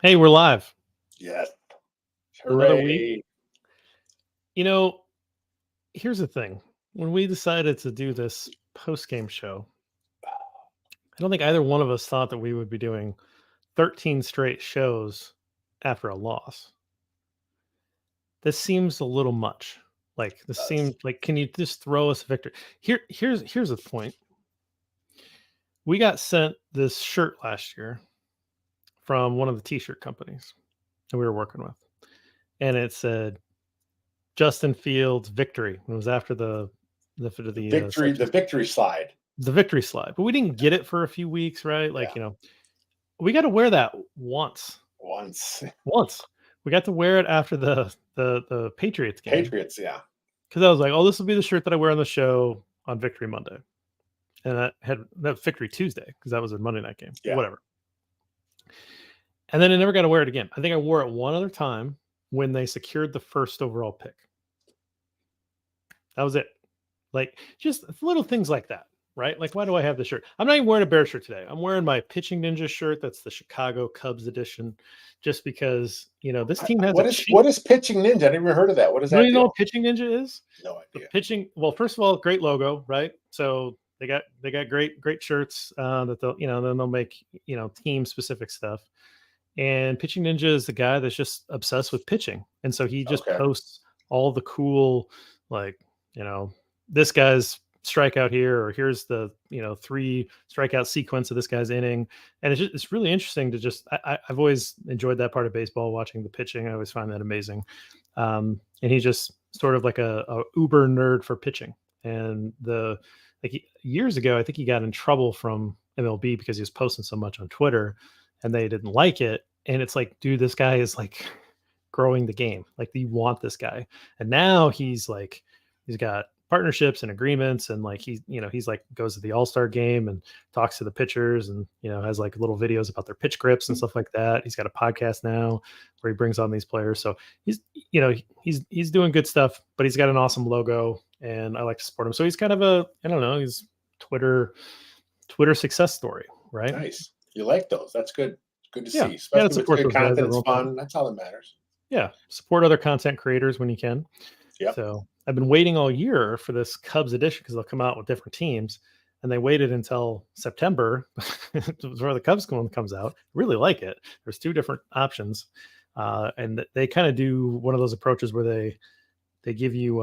Hey, we're live. Yes. Another week. Hooray. You know, here's the thing. When we decided to do this post-game show, I don't think either one of us thought that we would be doing 13 straight shows after a loss. This seems a little much. Like this Does. seemed like, can you just throw us a victory? Here's the point. We got sent this shirt last year from one of the t-shirt companies that we were working with. And it said Justin Fields victory. It was after the The victory slide. the victory slide, but we didn't get it for a few weeks, right? Like, Yeah. We got to wear that once. Once. We got to wear it after the Patriots game. Patriots, yeah. Because I was like, oh, this will be the shirt that I wear on the show on Victory Monday. And that Victory Tuesday, because that was a Monday night game. Yeah. Whatever. And then I never got to wear it again. I think I wore it one other time when they secured the first overall pick. That was it. Like, just little things like that, right? Like, why do I have the shirt? I'm not even wearing a Bear shirt today. I'm wearing my Pitching Ninja shirt. That's the Chicago Cubs edition, just because, this team has what is Pitching Ninja? I never heard of that. What is You that? know, you know what Pitching Ninja is? No The idea. pitching. Well, first of all, great logo, right? So they got great shirts that they'll then they'll make team specific stuff. And Pitching Ninja is the guy that's just obsessed with pitching, and so he just Okay. posts all the cool, like this guy's strikeout here, or here's the 3 strikeout sequence of this guy's inning, and it's really interesting to just I've always enjoyed that part of baseball, watching the pitching. I always find that amazing. And he's just sort of like a uber nerd for pitching. And years ago, I think he got in trouble from MLB because he was posting so much on Twitter, and they didn't like it. And it's like, dude, this guy is like growing the game. Like, you want this guy, and now he's got partnerships and agreements, and like he's like goes to the All-Star game and talks to the pitchers, and has like little videos about their pitch grips and stuff like that. He's got a podcast now where he brings on these players, so he's doing good stuff, but he's got an awesome logo, and I like to support him. So he's kind of he's Twitter success story, right? Nice. You like those? That's good. Good to Yeah. see. Especially if Support it's good those guys content. It's every fun. time. That's all that matters. Yeah, support other content creators when you can. Yep. So I've been waiting all year for this Cubs edition because they'll come out with different teams, and they waited until September before the Cubs one comes out. Really like it. There's 2 different options, and they kind of do one of those approaches where they give you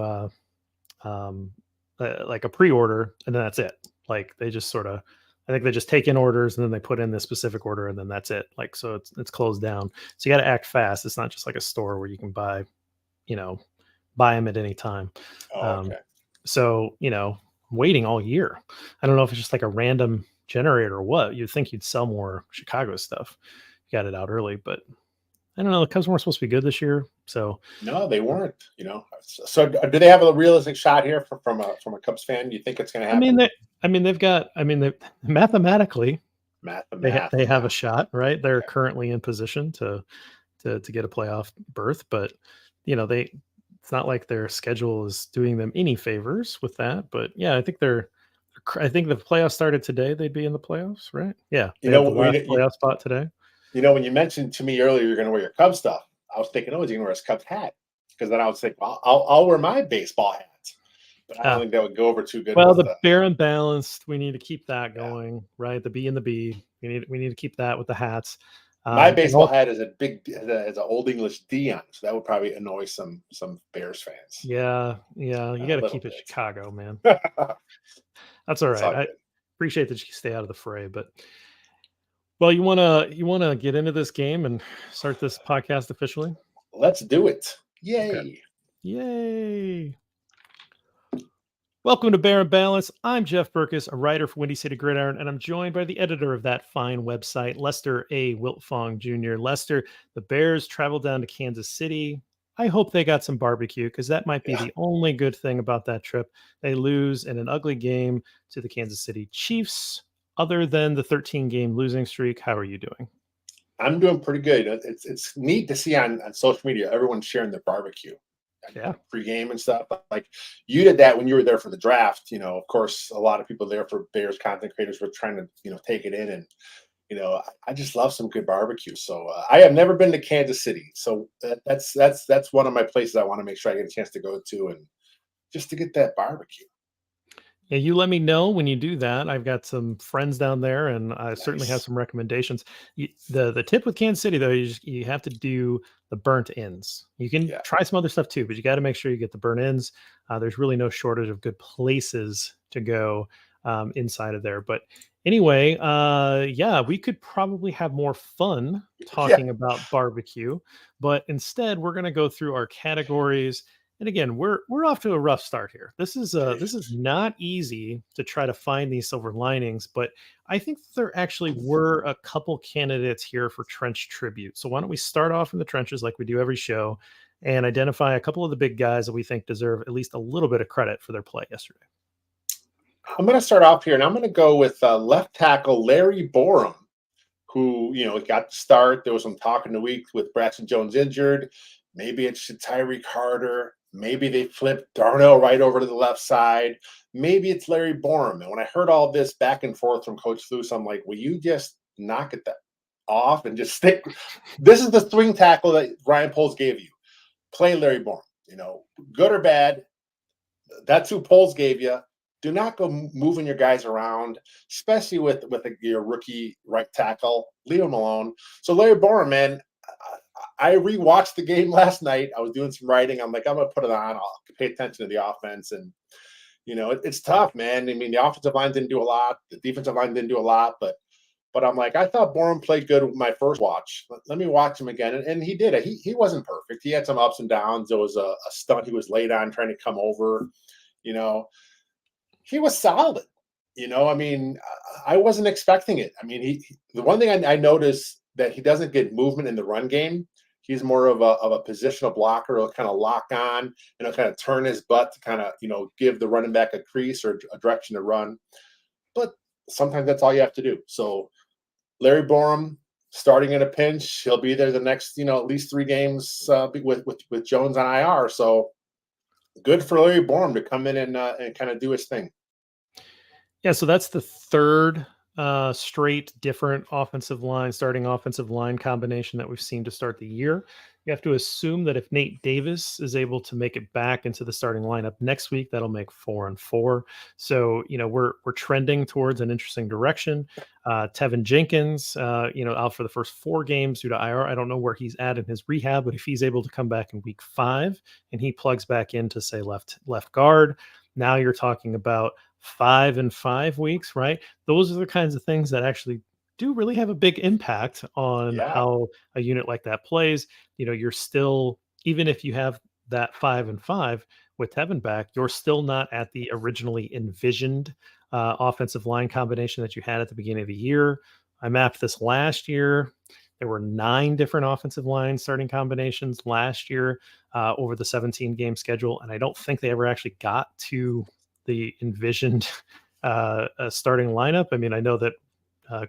like a pre-order, and then that's it. Like, they just sort of, I think they just take in orders, and then they put in the specific order, and then that's it. Like, so it's closed down. So you got to act fast. It's not just like a store where you can buy them at any time. Oh, okay. So, waiting all year. I don't know if it's just like a random generator or what. You'd think you'd sell more Chicago stuff. You got it out early, but I don't know. The Cubs weren't supposed to be good this year, so No, they weren't. So do they have a realistic shot here from a Cubs fan? Do you think it's going to happen? They mathematically Math. they have a shot, right? They're currently in position to get a playoff berth, but it's not like their schedule is doing them any favors with that. But yeah, I think the playoffs started today. They'd be in the playoffs, right? Yeah, they have the last playoff spot today. When you mentioned to me earlier you're going to wear your Cubs stuff, I was thinking, oh, he's going to wear his Cubs hat, because then I was thinking, well, I'll wear my baseball hat. But I don't think that would go over too good. Well, the Fair and Balanced, we need to keep that going, right? The B and the B, we need to keep that with the hats. My baseball hat is has an Old English D on it, so that would probably annoy some Bears fans. Yeah, you got to keep it Chicago, man. That's all right. I appreciate that you stay out of the fray, but well, you wanna get into this game and start this podcast officially? Let's do it! Yay! Okay. Yay! Welcome to Bear and Balance. I'm Jeff Burkus, a writer for Windy City Gridiron, and I'm joined by the editor of that fine website, Lester A. Wiltfong Jr. Lester, the Bears traveled down to Kansas City. I hope they got some barbecue, because that might be the only good thing about that trip. They lose in an ugly game to the Kansas City Chiefs. Other than the 13-game losing streak, how are you doing? I'm doing pretty good. It's neat to see on social media everyone's sharing their barbecue. Pre-game and stuff. Like, you did that when you were there for the draft. Of course, a lot of people there for Bears content creators were trying to take it in, and I just love some good barbecue. So I have never been to Kansas City, so that's one of my places I want to make sure I get a chance to go to, and just to get that barbecue. Yeah, you let me know when you do that. I've got some friends down there, and I certainly have Nice. some recommendations. The tip with Kansas City though, you have to do the burnt ends. You can Yeah. try some other stuff too, but you got to make sure you get the burnt ends. There's really no shortage of good places to go inside of there. But anyway, yeah, we could probably have more fun Yeah. talking about barbecue, but instead we're going to go through our categories. And again, we're off to a rough start here. This is not easy to try to find these silver linings, but I think there actually were a couple candidates here for trench tribute. So why don't we start off in the trenches like we do every show and identify a couple of the big guys that we think deserve at least a little bit of credit for their play yesterday. I'm going to start off here, and I'm going to go with left tackle Larry Borum, who got the start. There was some talk in the week with Braxton Jones injured. Maybe it's Tyree Carter. Maybe they flipped Darnell right over to the left side. Maybe it's Larry Borum. And when I heard all this back and forth from Coach Luce, I'm like, will you just knock it off and just stick? This is the swing tackle that Ryan Poles gave you. Play Larry Borum. Good or bad, that's who Poles gave you. Do not go moving your guys around, especially with your rookie right tackle. Leave him alone. So Larry Borum, man, I rewatched the game last night. I was doing some writing. I'm like, I'm gonna put it on. I'll pay attention to the offense, and it's tough, man. I mean, the offensive line didn't do a lot. The defensive line didn't do a lot, but I'm like, I thought Borum played good with my first watch. Let me watch him again, and he did it. He wasn't perfect. He had some ups and downs. There was a stunt he was late on trying to come over. You know, he was solid. I mean, I wasn't expecting it. I mean, the one thing I noticed that he doesn't get movement in the run game. He's more of a positional blocker. He'll kind of lock on, kind of turn his butt to kind of, give the running back a crease or a direction to run. But sometimes that's all you have to do. So Larry Borum starting in a pinch, he'll be there the next, at least 3 games with Jones on IR. So good for Larry Borum to come in and kind of do his thing. Yeah, so that's the third straight different starting offensive line combination that we've seen to start the year. You have to assume that if Nate Davis is able to make it back into the starting lineup next week, that'll make 4-4. So we're trending towards an interesting direction. Tevin Jenkins, out for the first 4 games due to IR. I don't know where he's at in his rehab, but if he's able to come back in week 5 and he plugs back into say left guard, now you're talking about 5 and 5 weeks, right? Those are the kinds of things that actually do really have a big impact on Yeah. how a unit like that plays. You're still, even if you have that 5 and 5 with Tevin back, you're still not at the originally envisioned offensive line combination that you had at the beginning of the year. I mapped this last year. There were 9 different offensive line starting combinations last year over the 17-game schedule, and I don't think they ever actually got to the envisioned starting lineup. I mean, I know that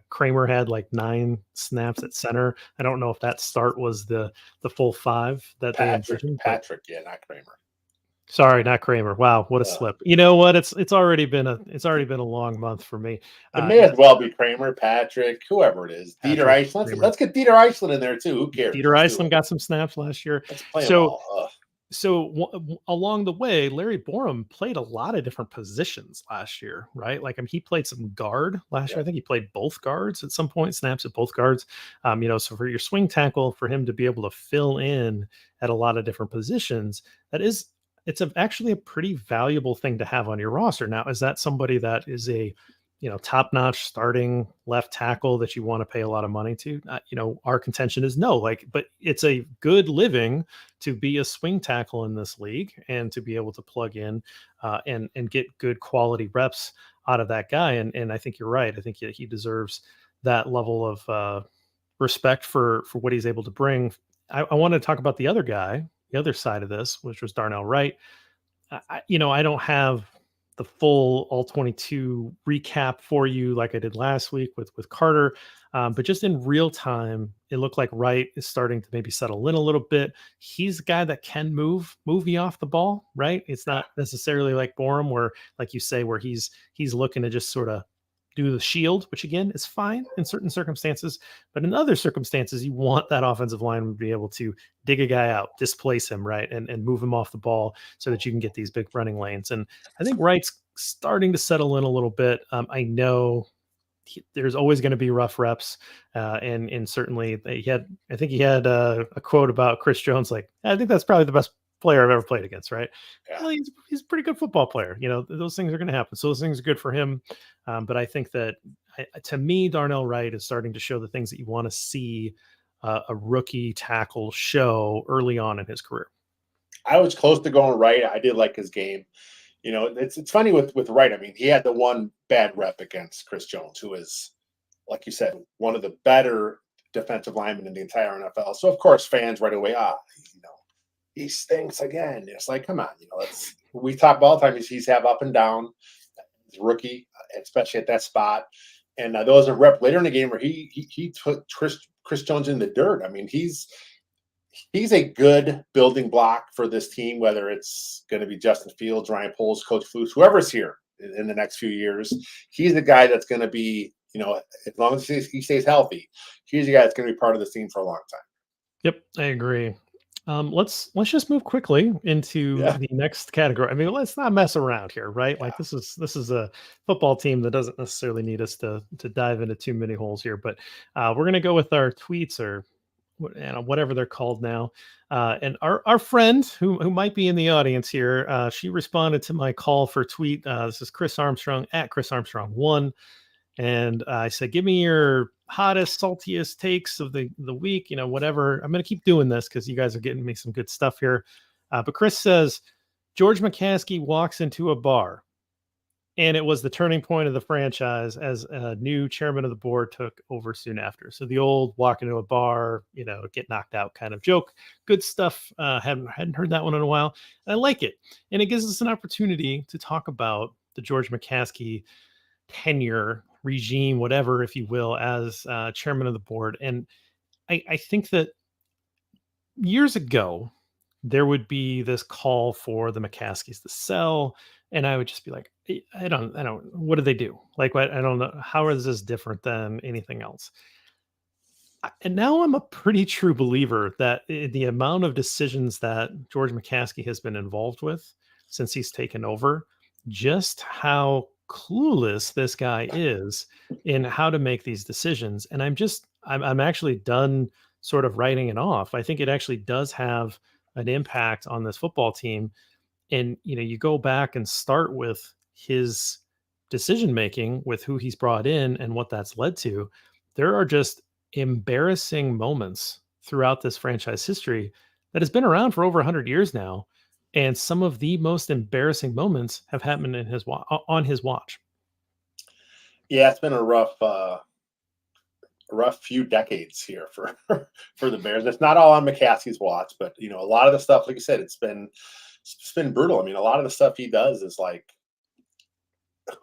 Kramer had like 9 snaps at center. I don't know if that start was the full 5 that they envisioned, but Yeah, not Kramer. sorry, not Kramer. Wow, what a slip. You know what? It's already been a long month for me. It may as well be Kramer, Patrick, whoever it is. Dieter Patrick Iceland. Kramer. Let's get Dieter Iceland in there too. Who cares? Dieter Let's do Iceland it. got some snaps last year. Let's play them So all. along the way, Larry Borum played a lot of different positions last year, right? Like, he played some guard last Yeah. year. I think he played both guards at some point, snaps at both guards. So for your swing tackle, for him to be able to fill in at a lot of different positions, actually a pretty valuable thing to have on your roster. Now, is that somebody that is a top-notch starting left tackle that you want to pay a lot of money to? Our contention is no. But it's a good living to be a swing tackle in this league and to be able to plug in and get good quality reps out of that guy. And I think you're right. I think he deserves that level of respect for what he's able to bring. I want to talk about the other guy, the other side of this, which was Darnell Wright. I don't have the full all 22 recap for you like I did last week with Carter, but just in real time, it looked like Wright is starting to maybe settle in a little bit. He's a guy that can move you off the ball, right? It's not necessarily like Borum, where, like you say, where he's looking to just sort of do the shield, which again is fine in certain circumstances, but in other circumstances, you want that offensive lineman to be able to dig a guy out, displace him, right, and move him off the ball so that you can get these big running lanes. And I think Wright's starting to settle in a little bit. I know there's always going to be rough reps, and certainly he had. I think he had a quote about Chris Jones, like, I think that's probably the best player I've ever played against, right? Yeah. Well, he's a pretty good football player. Those things are going to happen. So those things are good for him. But I think that to me, Darnell Wright is starting to show the things that you want to see a rookie tackle show early on in his career. I was close to going right. I did like his game. It's funny with Wright. I mean, he had the one bad rep against Chris Jones, who is, like you said, one of the better defensive linemen in the entire NFL. So of course, fans right away, he stinks again. It's like, come on, we talk all the time. He's have up and down. He's a rookie, especially at that spot. And there was a rep later in the game where he put Chris Jones in the dirt. I mean, he's a good building block for this team, whether it's going to be Justin Fields, Ryan Poles, Coach Flus, whoever's here in the next few years. He's the guy that's going to be, as long as he stays healthy, he's the guy that's going to be part of this team for a long time. Yep, I agree. Let's just move quickly into Yeah. the next category. I mean, let's not mess around here, right? Yeah. Like this is a football team that doesn't necessarily need us to dive into too many holes here, but we're gonna go with our tweets or whatever they're called now. And our friend who might be in the audience here, she responded to my call for tweet. This is Chris Armstrong at Chris Armstrong 1. And I said, give me your hottest, saltiest takes of the week, whatever. I'm going to keep doing this because you guys are getting me some good stuff here. But Chris says, George McCaskey walks into a bar, and it was the turning point of the franchise as a new chairman of the board took over soon after. So the old walk into a bar, get knocked out kind of joke. Good stuff. Hadn't heard that one in a while. I like it. And it gives us an opportunity to talk about the George McCaskey tenure, regime, whatever, if you will, as chairman of the board. And I think that years ago, there would be this call for the McCaskies to sell. And I would just be like, I don't, what do they do? Like, what, I don't know. How is this different than anything else? And now I'm a pretty true believer that the amount of decisions that George McCaskey has been involved with since he's taken over, just how clueless this guy is in how to make these decisions. And I'm actually done sort of writing it off. I think it actually does have an impact on this football team. And you go back and start with his decision making with who he's brought in and what that's led to. There are just embarrassing moments throughout this franchise history that has been around for over 100 years now, and some of the most embarrassing moments have happened in on his watch. Yeah, it's been a rough few decades here for for the Bears. It's not all on McCaskey's watch, but a lot of the stuff, like you said, it's been brutal. I mean, a lot of the stuff he does is like,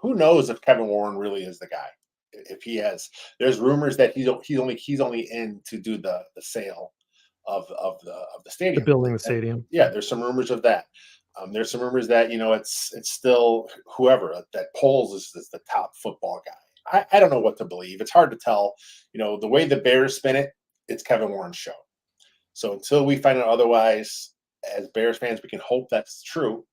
who knows if Kevin Warren really is the guy? If he has, there's rumors that he's only in to do the sale of the The stadium. building, the stadium. Yeah, there's some rumors of that. There's some rumors that it's still whoever that polls is the top football guy. I don't know what to believe. It's hard to tell. The way the Bears spin it, it's Kevin Warren's show. So until we find out otherwise, as Bears fans, we can hope that's true.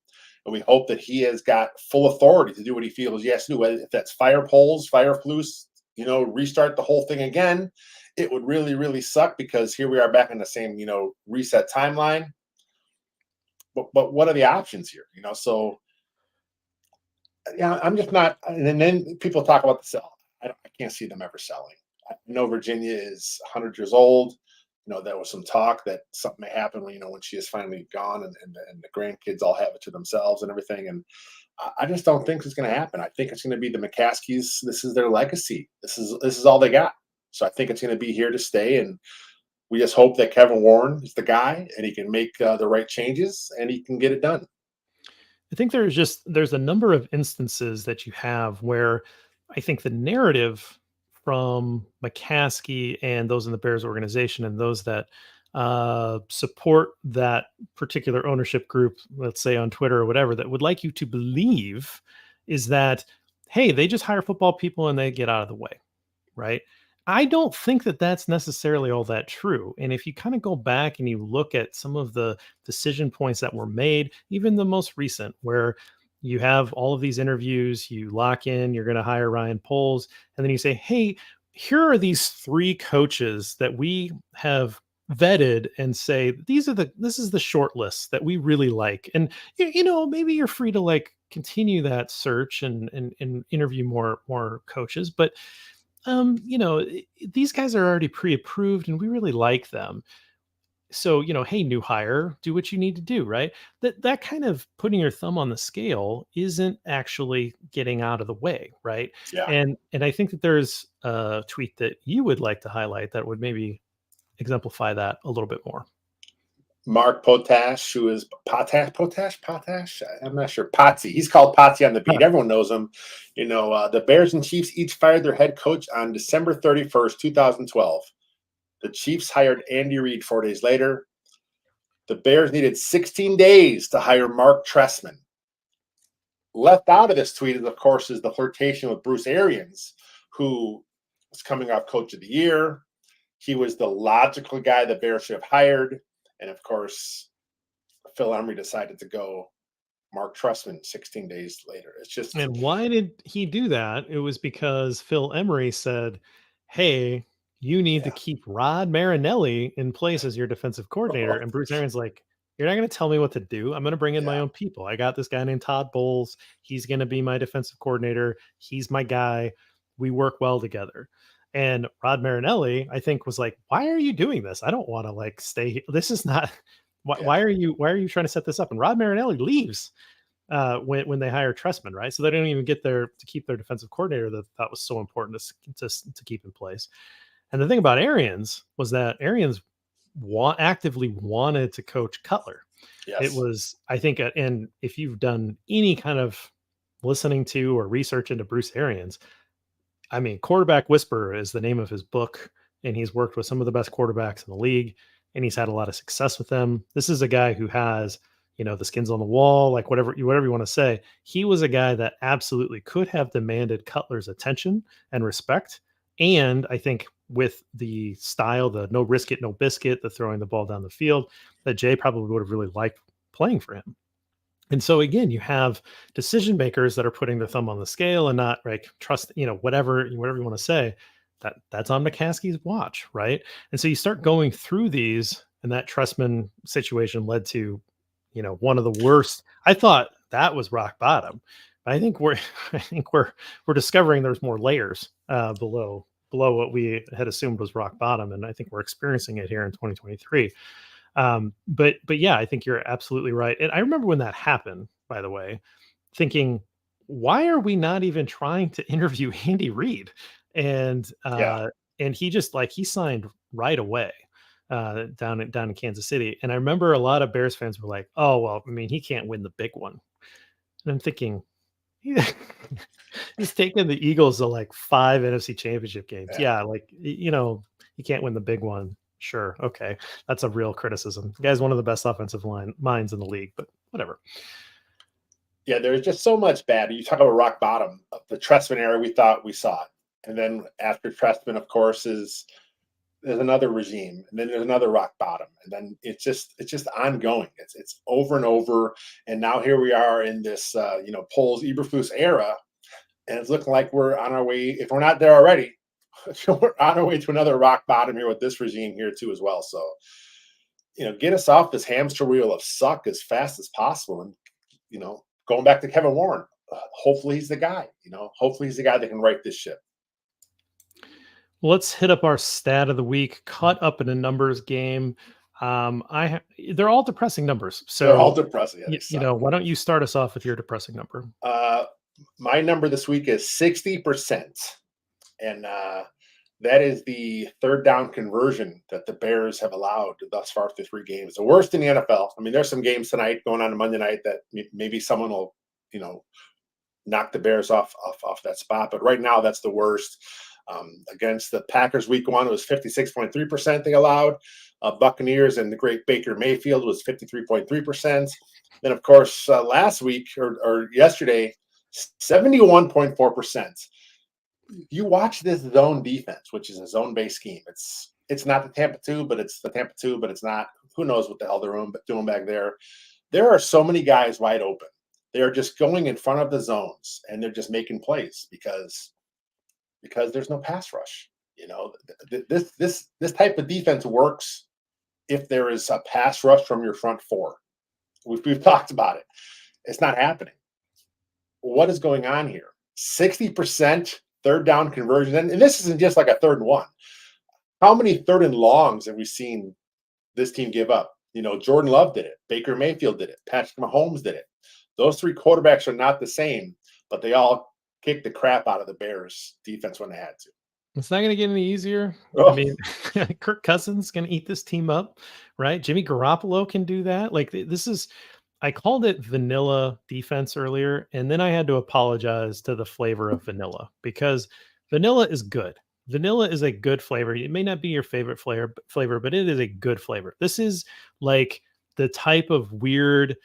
And we hope that he has got full authority to do what he feels he has to do. If that's fire polls, fire flus, restart the whole thing again, it would really, really suck because here we are back in the same, reset timeline. But what are the options here? So yeah, I'm just not. And then people talk about the sell. I can't see them ever selling. I know Virginia is 100 years old. There was some talk that something may happen when she is finally gone and the grandkids all have it to themselves and everything. And I just don't think it's going to happen. I think it's going to be the McCaskies. This is their legacy. This is all they got. So I think it's going to be here to stay. And we just hope that Kevin Warren is the guy and he can make the right changes and he can get it done. I think there's a number of instances that you have where I think the narrative from McCaskey and those in the Bears organization and those that support that particular ownership group, let's say on Twitter or whatever, that would like you to believe is that hey, they just hire football people and they get out of the way, right? I don't think that that's necessarily all that true. And if you kind of go back and you look at some of the decision points that were made, even the most recent, where you have all of these interviews, you lock in, you're going to hire Ryan Poles, and then you say, hey, here are these three coaches that we have vetted and say this is the short list that we really like, and maybe you're free to like continue that search and interview more coaches, but these guys are already pre-approved and we really like them. So, hey, new hire, do what you need to do, right? That kind of putting your thumb on the scale isn't actually getting out of the way, right? Yeah. And I think that there's a tweet that you would like to highlight that would maybe exemplify that a little bit more. Mark Potash, who is Potash. I'm not sure. Potsy. He's called Potsy on the beat. Huh. Everyone knows him. The Bears and Chiefs each fired their head coach on December 31st, 2012. The Chiefs hired Andy Reid 4 days later. The Bears needed 16 days to hire Mark Trestman. Left out of this tweet, of course, is the flirtation with Bruce Arians, who was coming off Coach of the Year. He was the logical guy the Bears should have hired. And of course, Phil Emery decided to go Mark Trestman 16 days later. It's just, And why did he do that? It was because Phil Emery said, hey, you need to yeah. keep Rod Marinelli in place as your defensive coordinator. And Bruce Arians like, you're not going to tell me what to do. I'm going to bring in my Yeah. own people. I got this guy named Todd Bowles. He's going to be my defensive coordinator. He's my guy. We work well together. And Rod Marinelli, I think, was like, why are you doing this? I don't want to like stay here. This is not Yeah. why are you trying to set this up? And Rod Marinelli leaves when they hire Trestman, right? So they don't even get there to keep their defensive coordinator that was so important to keep in place. And the thing about Arians was that Arians actively wanted to coach Cutler. It Yes. was, I think, and if you've done any kind of listening to or research into Bruce Arians, I mean, Quarterback Whisperer is the name of his book, and he's worked with some of the best quarterbacks in the league, and he's had a lot of success with them. This is a guy who has, the skins on the wall, like whatever you want to say. He was a guy that absolutely could have demanded Cutler's attention and respect. And I think with the style, the no risk it, no biscuit, the throwing the ball down the field, that Jay probably would have really liked playing for him. And so again, you have decision makers that are putting their thumb on the scale and not like trust, whatever you want to say, that's on McCaskey's watch, right? And so you start going through these, and that Trustman situation led to, one of the worst. I thought that was rock bottom. But I think we're I think we're discovering there's more layers below what we had assumed was rock bottom. And I think we're experiencing it here in 2023. But yeah, I think you're absolutely right. And I remember when that happened, by the way, thinking, why are we not even trying to interview Andy Reid? And Yeah. and he just like he signed right away down in Kansas City. And I remember a lot of Bears fans were like, oh well, I mean, he can't win the big one. And I'm thinking, yeah, he's taken the Eagles to like 5 NFC championship games. Yeah. Yeah, like you can't win the big one. Sure, okay, that's a real criticism. The guy's one of the best offensive line minds in the league, but whatever. Yeah. There's just so much bad. You talk about rock bottom. The Trestman era, we thought we saw it. And then after Trestman, of course, there's another regime, and then there's another rock bottom, and then it's just ongoing. It's over and over, and now here we are in this Poles Eberflus era, and it's looking like we're on our way. If we're not there already, we're on our way to another rock bottom here with this regime here too as well. So get us off this hamster wheel of suck as fast as possible, and going back to Kevin Warren. Hopefully he's the guy. Hopefully he's the guy that can right this ship. Let's hit up our stat of the week. Caught up in a numbers game. They're all depressing numbers. They're all So depressing. Yeah, they suck. why don't you start us off with your depressing number? My number this week is 60%. And that is the third down conversion that the Bears have allowed thus far through 3 games. The worst in the NFL. I mean, there's some games tonight going on Monday night that maybe someone will, knock the Bears off that spot. But right now, that's the worst. Against the Packers week 1, it was 56.3% they allowed. Buccaneers and the great Baker Mayfield was 53.3%. Then, of course, last week or yesterday, 71.4%. You watch this zone defense, which is a zone-based scheme. It's not the Tampa 2, but it's the Tampa 2, but it's not. Who knows what the hell they're doing back there. There are so many guys wide open. They're just going in front of the zones and they're just making plays because there's no pass rush. You know, this type of defense works if there is a pass rush from your front four. We've talked about it. It's not happening. What is going on here? 60% third down conversion. And this isn't just like a 3rd and 1. How many 3rd and longs have we seen this team give up? You know, Jordan Love did it. Baker Mayfield did it. Patrick Mahomes did it. Those 3 quarterbacks are not the same, but they all kicked the crap out of the Bears defense when they had to. It's not going to get any easier. Oh. I mean, Kirk Cousins going to eat this team up, right? Jimmy Garoppolo can do that. Like this is, I called it vanilla defense earlier, and then I had to apologize to the flavor of vanilla because vanilla is good. Vanilla is a good flavor. It may not be your favorite flavor, but it is a good flavor. This is like the type of weird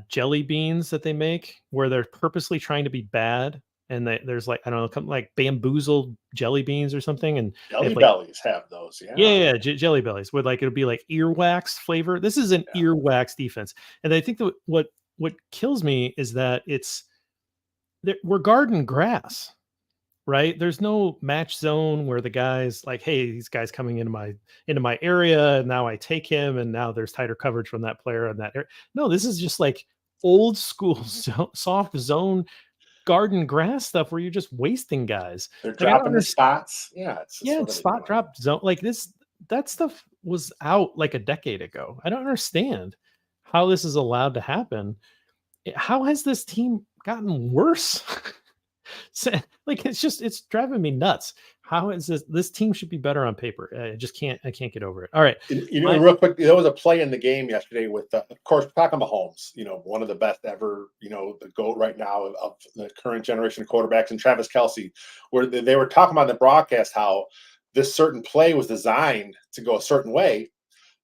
jelly beans that they make where they're purposely trying to be bad. And there's like, I don't know, like bamboozled jelly beans or something. And Jelly like, bellies have those. yeah, jelly bellies would like, it'll be like earwax flavor. This is an earwax defense. And I think that what kills me is that we're garden grass, right? There's no match zone where the guy's like, hey, these guys coming into my area, and now I take him, and now there's tighter coverage from that player in that area. No, this is just like old school soft zone garden grass stuff where you're just wasting guys. They're Like, dropping the spots. Yeah, it's spot drop zone. Like that stuff was out like a decade ago. I don't understand how this is allowed to happen. How has this team gotten worse? Like it's driving me nuts. How is this team should be better on paper? I can't get over it. All right. You know, real quick, there was a play in the game yesterday with, of course, talking Mahomes, you know, one of the best ever, you know, the GOAT right now of the current generation of quarterbacks, and Travis Kelce, where they were talking about in the broadcast how this certain play was designed to go a certain way.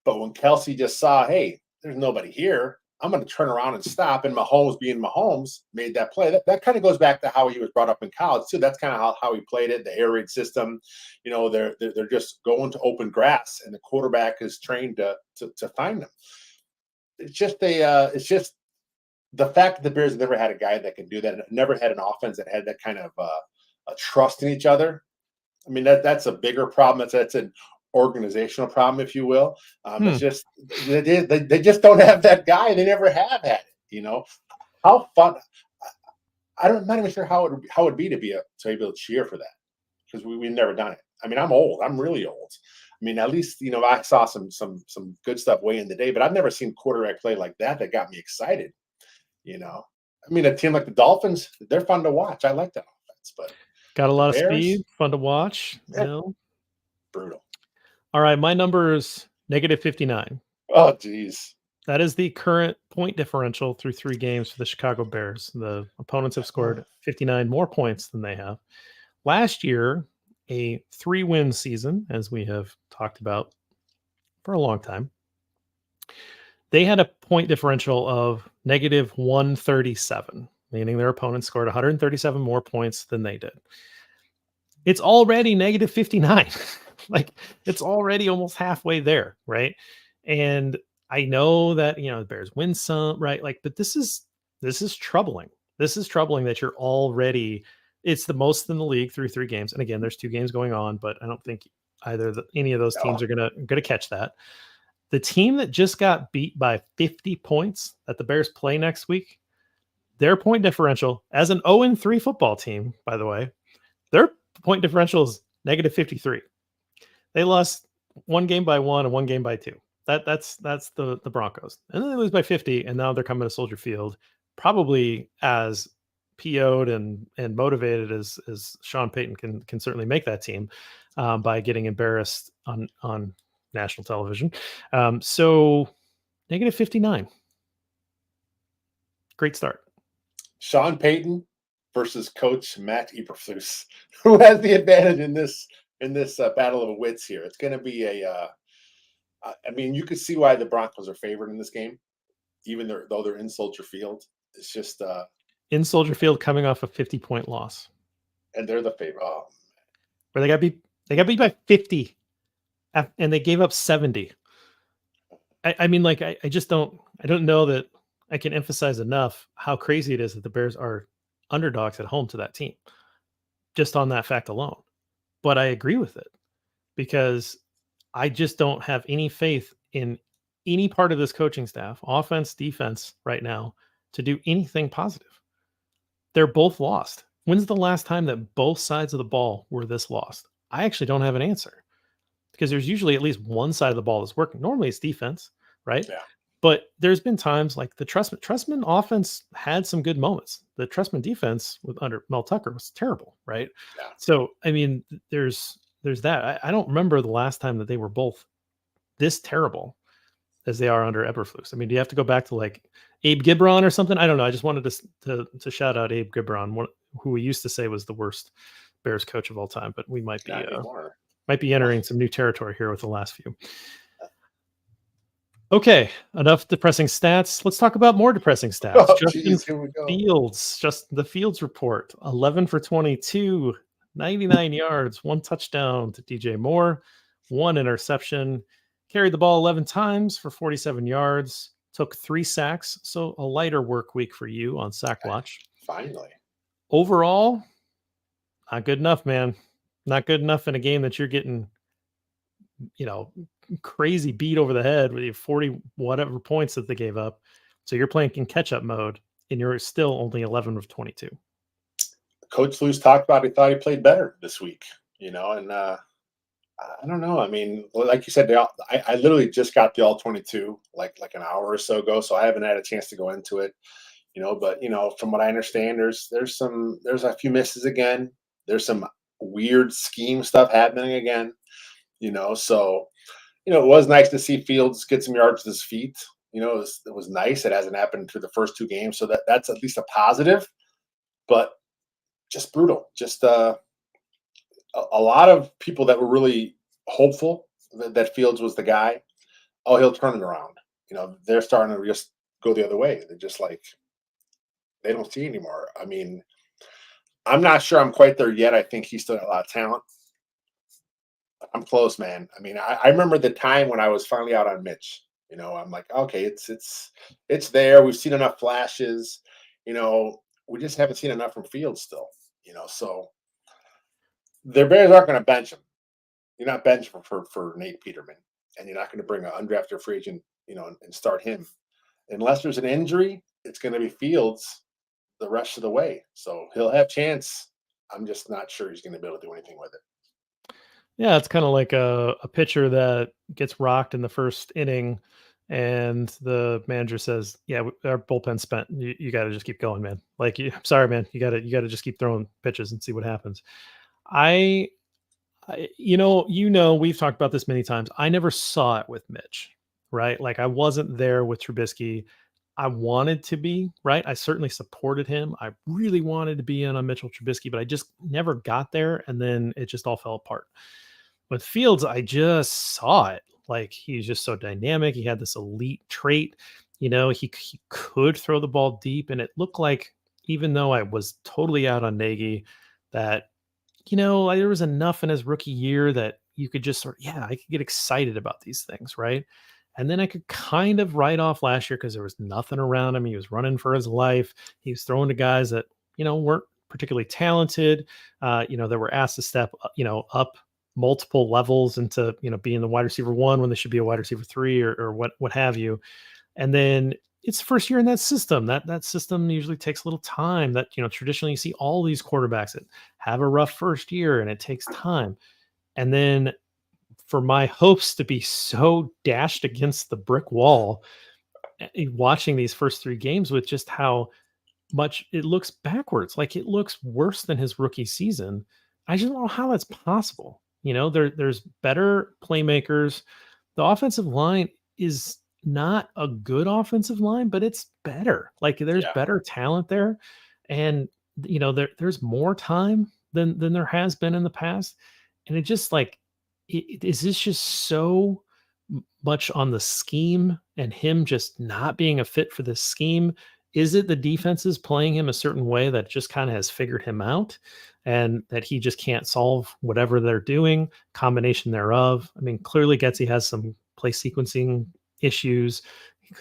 But when Kelce just saw, hey, there's nobody here, I'm going to turn around and stop. And Mahomes, being Mahomes, made that play. That kind of goes back to how he was brought up in college too. That's kind of how he played it. The air raid system, you know, they're just going to open grass, and the quarterback is trained to find them. It's just the fact that the Bears never had a guy that can do that, and never had an offense that had that kind of a trust in each other. I mean, that's a bigger problem. That's an organizational problem, if you will. It's just they just don't have that guy. They never have had it. You know, how fun. I'm not even sure how it would be to be able to cheer for that, because we've never done it. I mean, I'm old. I'm really old. I mean, at least, you know, I saw some good stuff way in the day, but I've never seen quarterback play like that got me excited. You know, I mean, a team like the Dolphins, they're fun to watch. I like that offense, but got a lot of Bears, speed, fun to watch. You know, brutal. All right, my number is -59. Oh, geez. That is the current point differential through 3 games for the Chicago Bears. The opponents have scored 59 more points than they have. Last year, a 3-win season, as we have talked about for a long time, they had a point differential of -137, meaning their opponents scored 137 more points than they did. It's already -59. Like, it's already almost halfway there, right? And I know that, you know, the Bears win some, right? Like, but this is troubling. This is troubling that you're already, it's the most in the league through 3 games. And again, there's 2 games going on, but I don't think any of those teams are gonna catch that. The team that just got beat by 50 points that the Bears play next week, their point differential as an 0-3 football team, by the way, their point differential is -53. They lost 1 game by 1 and 1 game by 2. That's the Broncos. And then they lose by 50, and now they're coming to Soldier Field, probably as PO'd and motivated as Sean Payton can certainly make that team by getting embarrassed on national television. So -59. Great start. Sean Payton versus Coach Matt Eberflus. Who has the advantage in this battle of wits here? It's going to be I mean, you could see why the Broncos are favored in this game, even though they're in Soldier Field. It's just in Soldier Field coming off a 50-point loss and they're the favorite. Oh, where they got beat by 50 and they gave up 70. I mean, like, I just I don't know that I can emphasize enough how crazy it is that the Bears are underdogs at home to that team, just on that fact alone. But I agree with it because I just don't have any faith in any part of this coaching staff, offense, defense, right now, to do anything positive. They're both lost. When's the last time that both sides of the ball were this lost? I actually don't have an answer because there's usually at least one side of the ball that's working. Normally it's defense, right? yeah, But there's been times like the Trustman offense had some good moments. The Trustman defense with under Mel Tucker was terrible, right? yeah. So I mean, there's that. I don't remember the last time that they were both this terrible as they are under Eberflus. I mean, do you have to go back to like Abe Gibron or something? I don't know. I just wanted to shout out Abe Gibron, who we used to say was the worst Bears coach of all time, but we might be Not anymore. entering some new territory here with the last few. Okay, enough depressing stats. Let's talk about more depressing stats. Oh, Justin geez, here we go. Fields, just the Fields report, 11 for 22, 99 yards, one touchdown to DJ Moore, one interception, carried the ball 11 times for 47 yards, took 3 sacks, so a lighter work week for you on sack watch. Finally. Overall, not good enough, man. Not good enough in a game that you're getting, you know, crazy beat over the head with 40 whatever points that they gave up. So you're playing in catch up mode and you're still only 11 of 22. Coach Lewis talked about he thought he played better this week, and I don't know. I mean, like you said, I literally just got the all 22 like an hour or so ago, so I haven't had a chance to go into it, But from what I understand, there's a few misses again. There's some weird scheme stuff happening again, So it was nice to see Fields get some yards with his feet. It was nice. It hasn't happened through the first 2 games, so that's at least a positive. But just brutal. Just a lot of people that were really hopeful that Fields was the guy. Oh, he'll turn it around. They're starting to just go the other way. They're just like they don't see anymore. I mean, I'm not sure I'm quite there yet. I think he's still got a lot of talent. I'm close, man. I mean, I remember the time when I was finally out on Mitch. I'm like, okay, it's there. We've seen enough flashes. We just haven't seen enough from Fields still. So the Bears aren't going to bench him. You're not benching for Nate Peterman, and you're not going to bring an undrafted free agent, and start him unless there's an injury. It's going to be Fields the rest of the way, so he'll have chance. I'm just not sure he's going to be able to do anything with it. Yeah, it's kind of like a pitcher that gets rocked in the first inning, and the manager says, "Yeah, our bullpen's spent. You got to just keep going, man. Like, I'm sorry, man. You got to just keep throwing pitches and see what happens." I, we've talked about this many times. I never saw it with Mitch, right? Like, I wasn't there with Trubisky. I wanted to be, right? I certainly supported him. I really wanted to be in on Mitchell Trubisky, but I just never got there, and then it just all fell apart. With Fields, I just saw it. Like, he's just so dynamic. He had this elite trait. He could throw the ball deep, and it looked like, even though I was totally out on Nagy, that there was enough in his rookie year that you could just I could get excited about these things, right? And then I could kind of write off last year because there was nothing around him. He was running for his life. He was throwing to guys that weren't particularly talented. That were asked to step up multiple levels into being the wide receiver 1 when they should be a wide receiver 3 or what have you. And then it's the first year in that system. That system usually takes a little time. That traditionally you see all these quarterbacks that have a rough first year and it takes time. And then for my hopes to be so dashed against the brick wall, watching these first 3 games with just how much it looks backwards, like it looks worse than his rookie season. I just don't know how that's possible. There's better playmakers. The offensive line is not a good offensive line, but it's better. Like, there's Yeah, better talent there. And there's more time than there has been in the past. And it just like is this just so much on the scheme and him just not being a fit for this scheme? Is it the defense is playing him a certain way that just kind of has figured him out and that he just can't solve whatever they're doing, combination thereof? I mean, clearly Getsy has some play sequencing issues.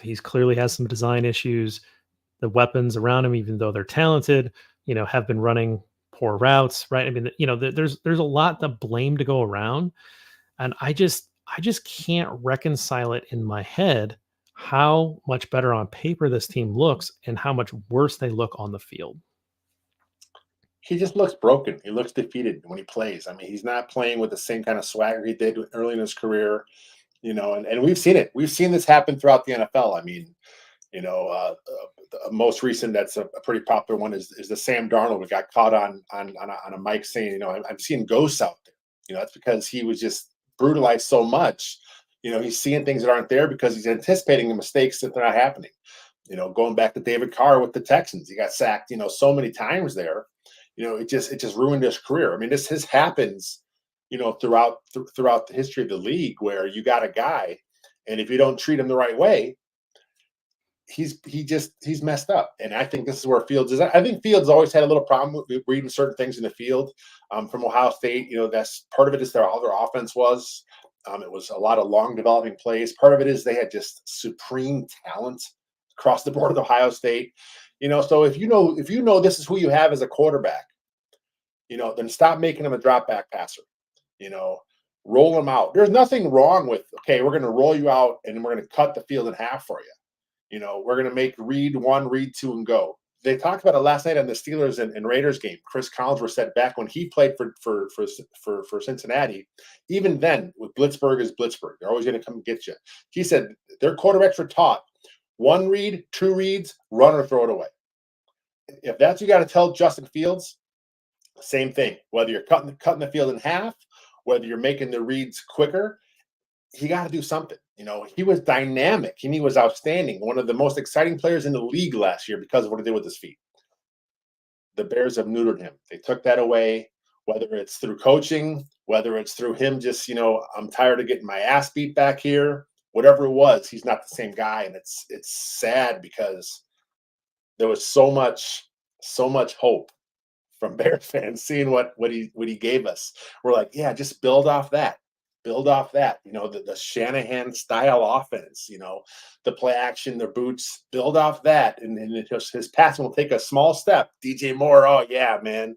He's clearly has some design issues. The weapons around him, even though they're talented, have been running poor routes, right? I mean, there's a lot of blame to go around, and I just can't reconcile it in my head how much better on paper this team looks and how much worse they look on the field. He just looks broken. He looks defeated when he plays. I mean, he's not playing with the same kind of swagger he did early in his career, and we've seen it. We've seen this happen throughout the NFL. I mean, the most recent that's a pretty popular one is the Sam Darnold who got caught on a mic saying, I'm seeing ghosts out there. That's because he was just brutalized so much. He's seeing things that aren't there because he's anticipating the mistakes that they're not happening. Going back to David Carr with the Texans, he got sacked, so many times there. It just ruined his career. I mean, this happens, throughout the history of the league where you got a guy, and if you don't treat him the right way, he's messed up. And I think this is where Fields is. I think Fields always had a little problem with reading certain things in the field. From Ohio State, that's part of it is how their offense was. It was a lot of long developing plays. Part of it is they had just supreme talent across the board at Ohio State. So if this is who you have as a quarterback, then stop making him a drop back passer. You know, roll him out. There's nothing wrong with, okay, we're going to roll you out and we're going to cut the field in half for you. We're going to make read one, read two, and go. They talked about it last night on the Steelers and Raiders game. Chris Collinsworth said back when he played for Cincinnati, even then, with Blitzburg is Blitzburg. They're always going to come get you. He said their quarterbacks were taught one read, two reads, run or throw it away. If that's what you got to tell Justin Fields, same thing. Whether you're cutting the field in half, whether you're making the reads quicker, he got to do something. He was dynamic and he was outstanding. One of the most exciting players in the league last year because of what he did with his feet. The Bears have neutered him. They took that away, whether it's through coaching, whether it's through him just, I'm tired of getting my ass beat back here. Whatever it was, he's not the same guy. And it's sad because there was so much hope from Bears fans seeing what he gave us. We're like, yeah, just build off that. Build off that, the Shanahan style offense, the play action, the boots, build off that. And his passing will take a small step. DJ Moore, oh yeah, man.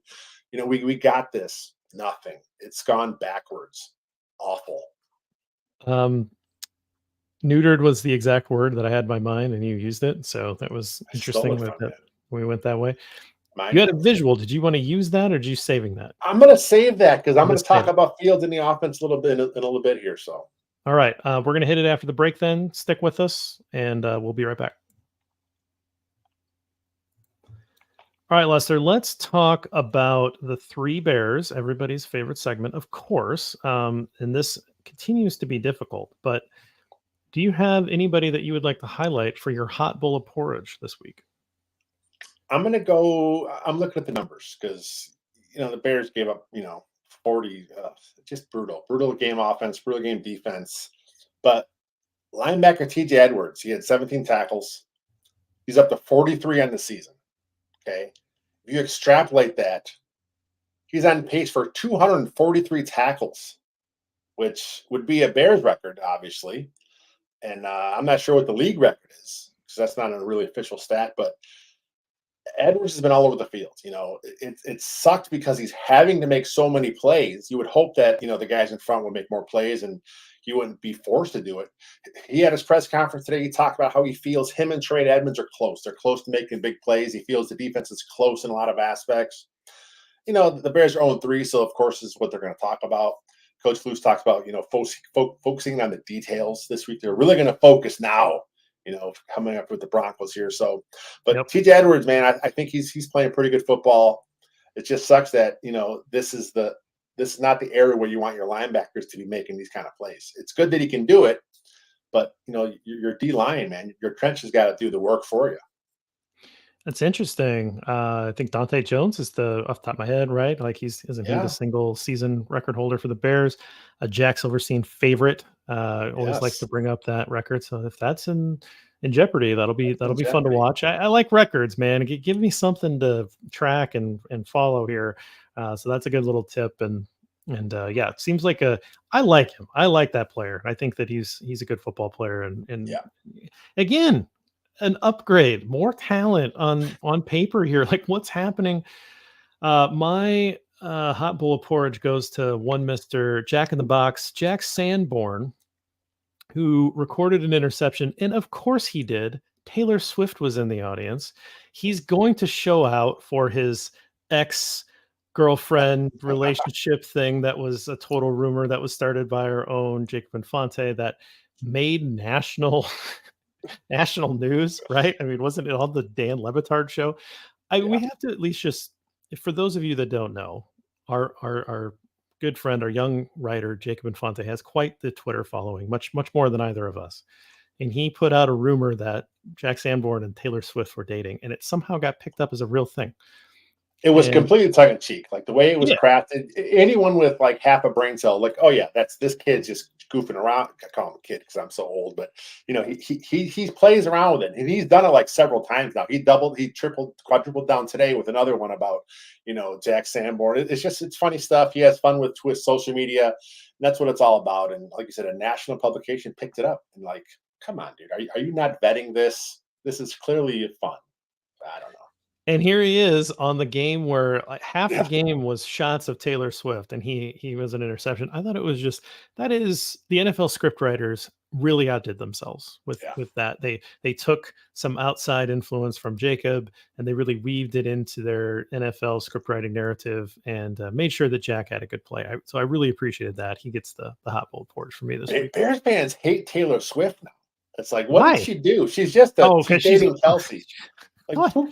We got this. Nothing. It's gone backwards. Awful. Neutered was the exact word that I had in my mind, and you used it. So that was interesting From that we went that way. Mine You had a is. visual. Did you want to use that, or are you saving that? I'm going to save that because I'm going to talk Save it. about Fields in the offense a little bit in a little bit here. So, All right, we're going to hit it after the break. Then stick with us, and we'll be right back. All right, Lester, let's talk about the Three Bears, everybody's favorite segment, of course. And this continues to be difficult, but do you have anybody that you would like to highlight for your hot bowl of porridge this week? I'm going to go. I'm looking at the numbers because, the Bears gave up, 40, just brutal game offense, brutal game defense. But linebacker TJ Edwards, he had 17 tackles. He's up to 43 on the season. Okay. If you extrapolate that, he's on pace for 243 tackles, which would be a Bears record, obviously. And I'm not sure what the league record is because that's not a really official stat, but Edwards has been all over the field. It sucked because he's having to make so many plays. You would hope that, the guys in front would make more plays and he wouldn't be forced to do it. He had his press conference today. He talked about how he feels him and Trey Edmonds are close. They're close to making big plays. He feels the defense is close in a lot of aspects. The Bears are 0-3, so of course this is what they're going to talk about. Coach Flus talks about, focusing on the details this week. They're really going to focus now, coming up with the Broncos here. So, but Yep. TJ Edwards, man, I think he's playing pretty good football. It just sucks that, this is not the area where you want your linebackers to be making these kind of plays. It's good that he can do it, but your D line, man, your trench has got to do the work for you. That's interesting. I think Dante Jones is the off the top of my head, right? Like isn't he the Yeah. single season record holder for the Bears? A Jack Silverstein favorite. Always likes to Yes. bring up that record. So if that's in jeopardy, That's that'll in be fun to jeopardy. watch. I like records, man. Give me something to track and follow here. So that's a good little tip. And yeah, it seems like a. I like him. I like that player. I think that he's a good football player. And Yeah. again, an upgrade, more talent on paper here. Like what's happening? My hot bowl of porridge goes to one Mr. Jack in the Box, Jack Sanborn, who recorded an interception. And of course he did. Taylor Swift was in the audience. He's going to show out for his ex girlfriend relationship thing that was a total rumor that was started by our own Jacob Infante that made national news, right? I mean, wasn't it on the Dan Levitard show? We Yeah. have to at least just for those of you that don't know, our good friend, our young writer Jacob Infante has quite the Twitter following, much more than either of us. And he put out a rumor that Jack Sanborn and Taylor Swift were dating, and it somehow got picked up as a real thing. It was And completely tongue in cheek, like the way it was yeah, crafted. Anyone with like half a brain cell, like, oh yeah, that's this kid's just goofing around. I call him a kid because I'm so old, but he plays around with it, and he's done it like several times now. He doubled, he tripled, quadrupled down today with another one about Jack Sanborn. It's funny stuff. He has fun with social media. And that's what it's all about. And like you said, a national publication picked it up and like, come on, dude, are you not vetting this? This is clearly fun. I don't know. and here he is on the game where like half the Yeah, game was shots of Taylor Swift, and he was an interception. I thought it was just that is the NFL script writers really outdid themselves yeah. with that. They took some outside influence from Jacob, and they really weaved it into their NFL script writing narrative, and made sure that Jack had a good play. So I really appreciated that. He gets the hot bowl porch for me this week. Bears fans hate Taylor Swift now. It's like, what did Why? she do? Oh, She's because she's dating Kelsey. Like what? who?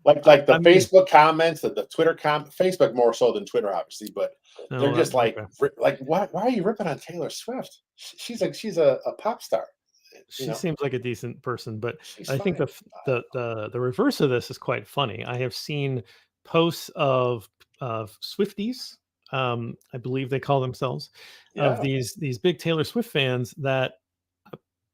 Like the I mean, Facebook comments, the Twitter Facebook more so than Twitter, obviously, but they're no, just okay. like why are you ripping on Taylor Swift? She's a pop star. You She know, seems like a decent person, but she's I think fine. the reverse of this is quite funny. I have seen posts of Swifties, I believe they call themselves, of Yeah, these big Taylor Swift fans that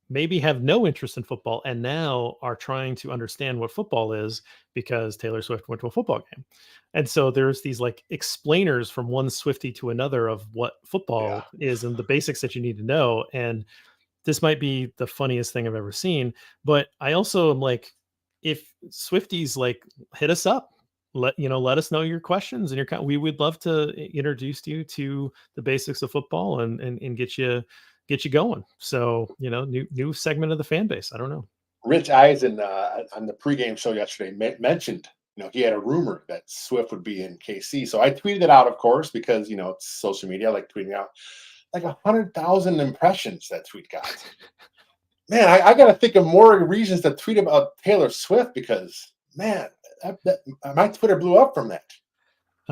maybe have no interest in football and now are trying to understand what football is because Taylor Swift went to a football game. And so there's these like explainers from one Swifty to another of what yeah. football is and the basics that you need to know. And this might be the funniest thing I've ever seen, but I also am like, if Swifties like hit us up, let us know your questions and we would love to introduce you to the basics of football and get you going. So, new segment of the fan base. I don't know. Rich Eisen on the pregame show yesterday mentioned, he had a rumor that Swift would be in KC. So I tweeted it out, of course, because it's social media. I like tweeting out like 100,000 impressions that tweet got. Man, I got to think of more reasons to tweet about Taylor Swift because man, my Twitter blew up from that.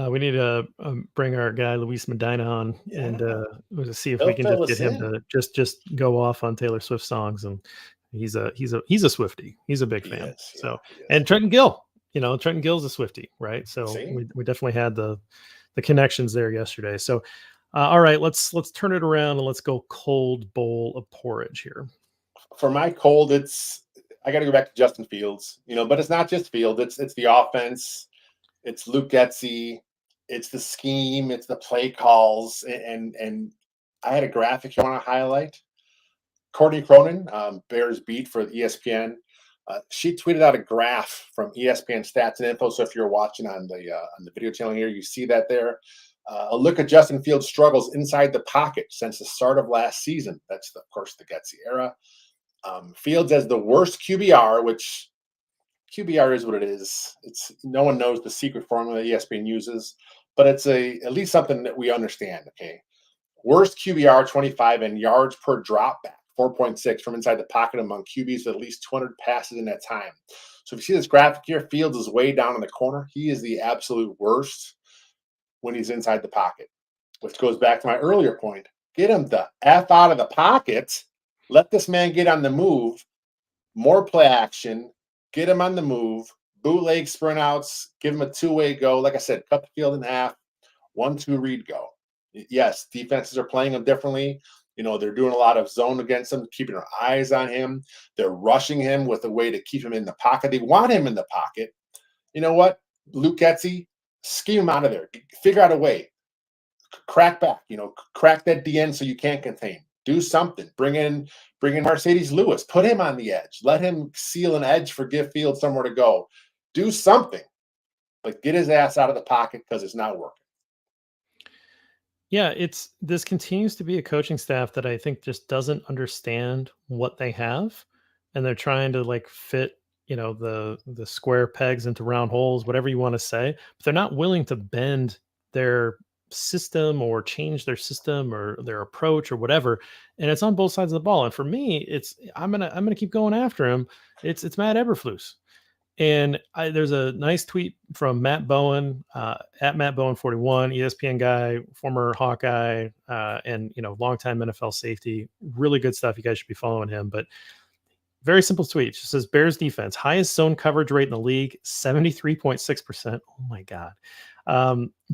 We need to bring our guy Luis Medina on and Yeah, we'll see if we he'll can fill just get us him in. to just go off on Taylor Swift songs. And he's a Swifty. He's a big He fan. is, yeah, So he is. and Trenton Gill, Trenton Gill's a Swifty, right? So See, we definitely had the connections there yesterday. So all right, let's turn it around and let's go cold bowl of porridge here. for my cold, I got to go back to Justin Fields, but it's not just Fields. It's the offense. It's Luke Getzey. It's the scheme. It's the play calls. And I had a graphic you want to highlight. Courtney Cronin, Bears beat for ESPN. She tweeted out a graph from ESPN Stats and Info. So if you're watching on the video channel here, you see that there. A look at Justin Fields' struggles inside the pocket since the start of last season. That's of course the Getzey era. Fields has the worst QBR, which QBR is what it is. It's no one knows the secret formula ESPN uses, but it's at least something that we understand. Okay, worst QBR 25 and yards per dropback 4.6 from inside the pocket among QBs with at least 200 passes in that time. So if you see this graphic here, Fields is way down in the corner. He is the absolute worst when he's inside the pocket, which goes back to my earlier point. Get him the F out of the pocket. Let this man get on the move, more play action, get him on the move, bootleg sprint outs, give him a two-way go. Like I said, cut the field in half, 1-2 read go. Yes, defenses are playing him differently. They're doing a lot of zone against him, keeping their eyes on him. They're rushing him with a way to keep him in the pocket. They want him in the pocket. You know what? Luke Getzey, scheme him out of there. Figure out a way. Crack back, crack that DN so you can't contain. Do something. Bring in Mercedes Lewis. Put him on the edge. Let him seal an edge for Gift Field somewhere to go. Do something. But get his ass out of the pocket because it's not working. Yeah, this continues to be a coaching staff that I think just doesn't understand what they have, and they're trying to like fit, the square pegs into round holes, whatever you want to say, but they're not willing to bend their system or change their system or their approach or whatever. And it's on both sides of the ball. And for me, I'm gonna keep going after him. It's Matt Eberflus. And there's a nice tweet from Matt Bowen at Matt Bowen 41, ESPN guy, former Hawkeye, and longtime NFL safety. Really good stuff. You guys should be following him. But very simple tweet. It just says Bears defense, highest zone coverage rate in the league, 73.6%. Oh my God.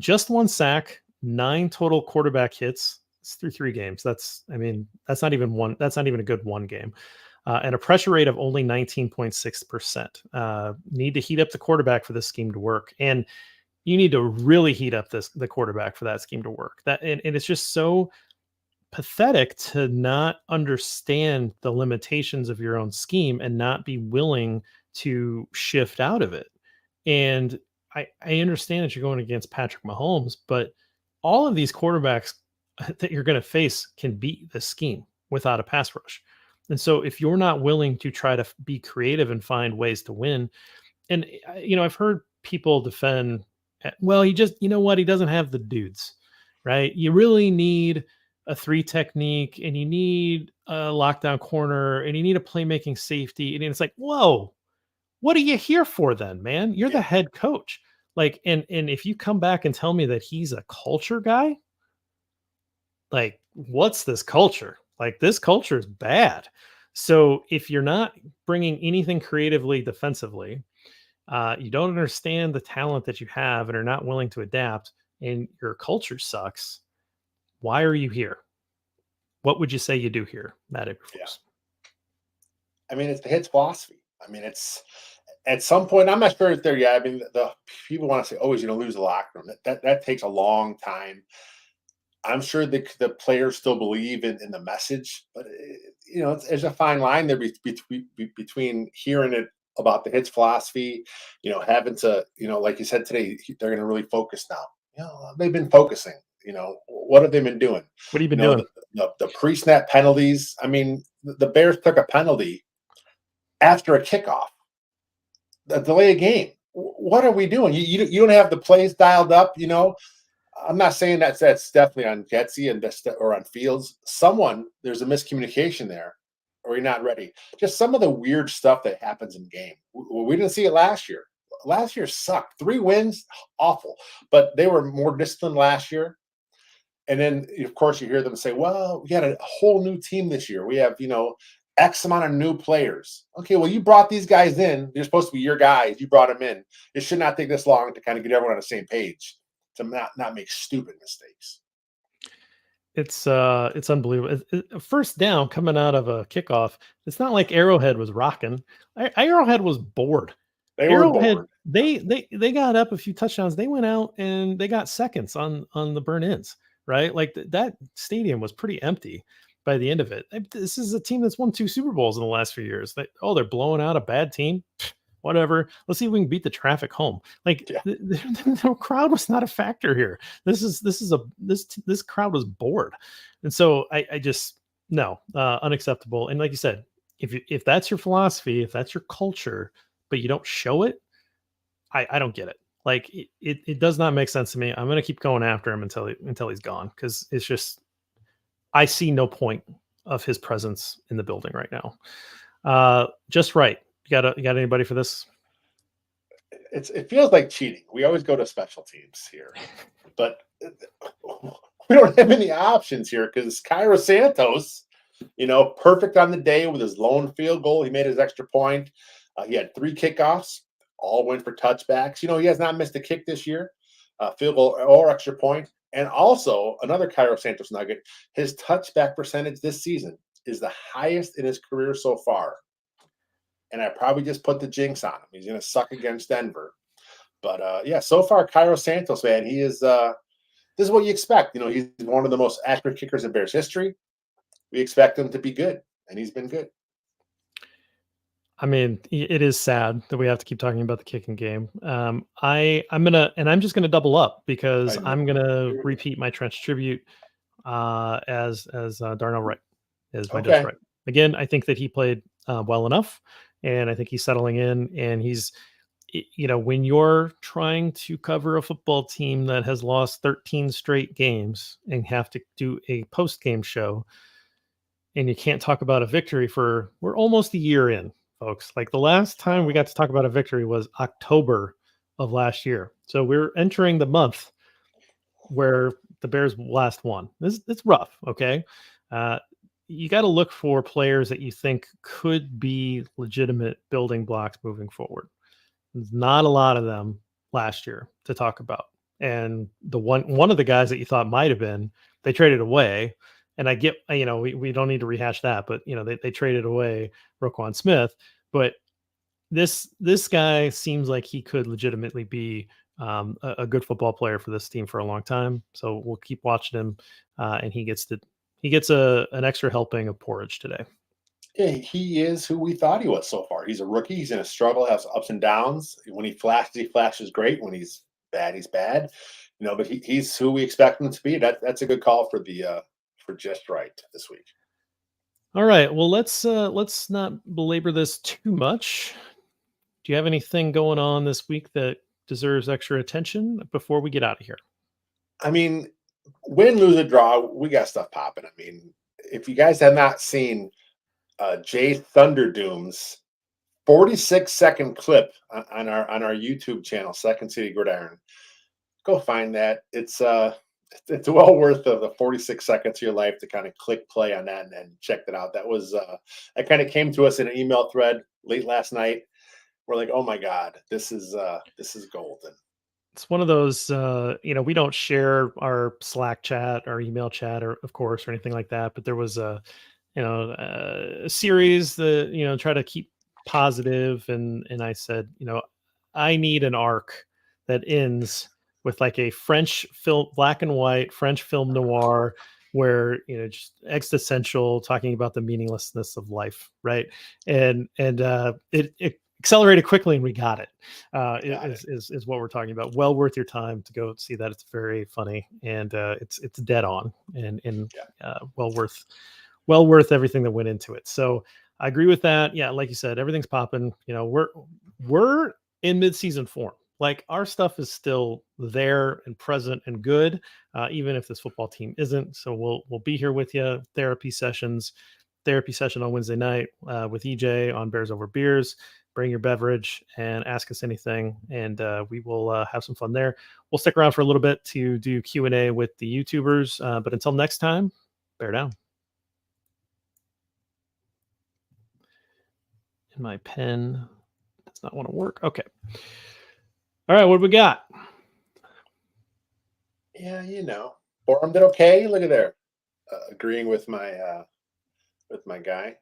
Just one sack, 9 total quarterback hits. It's through 3 games. That's not even one. That's not even a good one game. And a pressure rate of only 19.6%. Need to heat up the quarterback for this scheme to work. And you need to really heat up the quarterback for that scheme to work. And it's just so pathetic to not understand the limitations of your own scheme and not be willing to shift out of it. And I understand that you're going against Patrick Mahomes, but all of these quarterbacks that you're going to face can beat this scheme without a pass rush. And so if you're not willing to try to be creative and find ways to win, and I've heard people defend, well, he just, he doesn't have the dudes, right? You really need a 3 technique and you need a lockdown corner and you need a playmaking safety. And it's like, whoa, what are you here for then, man? You're the head coach. Like, and if you come back and tell me that he's a culture guy, like, what's this culture? Like, this culture is bad. So if you're not bringing anything creatively defensively, you don't understand the talent that you have and are not willing to adapt, and your culture sucks, why are you here? What would you say you do here, Matt Eberflus? It's the Hits philosophy. It's at some point, I'm not sure if they're yet. The people want to say, oh, he's going to lose the locker room. That takes a long time. I'm sure the players still believe in the message, but there's a fine line there between hearing it about the Hits philosophy, having to, like you said today, they're going to really focus now. They've been focusing. What have they been doing? What have you been doing? The pre-snap penalties. The Bears took a penalty after a kickoff, a delay of game. What are we doing? You don't have the plays dialed up. I'm not saying that's definitely on Getzey or on Fields. There's a miscommunication there, or you're not ready. Just some of the weird stuff that happens in game. We didn't see it last year. Last year sucked. 3 wins, awful. But they were more disciplined last year. And then, of course, you hear them say, well, we got a whole new team this year. We have, X amount of new players. Okay, well, you brought these guys in. They're supposed to be your guys. You brought them in. It should not take this long to kind of get everyone on the same page, to not make stupid mistakes. It's unbelievable. First down coming out of a kickoff. It's not like Arrowhead was rocking. Arrowhead was bored. Arrowhead, they got up a few touchdowns. They went out and they got seconds on the burn-ins, right? Like that stadium was pretty empty by the end of it. This is a team that's won 2 Super Bowls in the last few years. They're blowing out a bad team. Whatever. Let's see if we can beat the traffic home. Like the crowd was not a factor here. This crowd was bored, and so I just no unacceptable. And like you said, if that's your philosophy, if that's your culture, but you don't show it, I don't get it. Like it does not make sense to me. I'm gonna keep going after him until he's gone, because it's just I see no point of his presence in the building right now. Just right. You got anybody for this? It feels like cheating. We always go to special teams here, but we don't have any options here because Cairo Santos, perfect on the day with his lone field goal. He made his extra point. He had 3 kickoffs, all went for touchbacks. He has not missed a kick this year, field goal or extra point. And also, another Cairo Santos nugget, his touchback percentage this season is the highest in his career so far. And I probably just put the jinx on him. He's going to suck against Denver. But yeah, so far, Cairo Santos, man, he is. This is what you expect. He's one of the most accurate kickers in Bears history. We expect him to be good, and he's been good. I mean, it is sad that we have to keep talking about the kicking game. I'm just gonna double up because I know. I'm gonna repeat my trench tribute as Darnell Wright is my just Okay. right. Again, I think that he played well enough, and I think he's settling in. And when you're trying to cover a football team that has lost 13 straight games and have to do a post game show, and you can't talk about a victory we're almost a year in, folks. Like the last time we got to talk about a victory was October of last year. So we're entering the month where the Bears last won. It's rough, okay? Uh, you got to look for players that you think could be legitimate building blocks moving forward. There's not a lot of them last year to talk about. And the one of the guys that you thought might have been, they traded away. And I get, we don't need to rehash that, but they traded away Roquan Smith. But this guy seems like he could legitimately be a good football player for this team for a long time. So we'll keep watching him, and he gets an extra helping of porridge today. Yeah, he is who we thought he was so far. He's a rookie. He's in a struggle, has ups and downs. When he flashes great. When he's bad. But he's who we expect him to be. That's a good call for just right this week. All right. Well, let's not belabor this too much. Do you have anything going on this week that deserves extra attention before we get out of here? I mean, win, lose, or draw, we got stuff popping. I mean, if you guys have not seen Jay Thunderdoom's 46-second clip on our YouTube channel, Second City Gridiron, go find that. It's well worth the 46 seconds of your life to kind of click play on that and check that out. That kind of came to us in an email thread late last night. We're like, oh my God, this is golden. It's one of those, we don't share our Slack chat or email chat or of course, or anything like that. But there was a series that, try to keep positive. And I said, I need an arc that ends with like a French film, black and white French film noir, where just existential, talking about the meaninglessness of life, right? And it accelerated quickly, and we got it. Is what we're talking about. Well worth your time to go see that. It's very funny, and it's dead on, and well worth everything that went into it. So I agree with that. Yeah, like you said, everything's popping. We're in mid-season form. Like our stuff is still there and present and good, even if this football team isn't. So we'll be here with you. Therapy session on Wednesday night with EJ on Bears Over Beers. Bring your beverage and ask us anything, and we will have some fun there. We'll stick around for a little bit to do Q&A with the YouTubers. But until next time, bear down. And my pen does not want to work. Okay. All right, what do we got? Yeah, Borum did okay. Look at there, agreeing with my guy.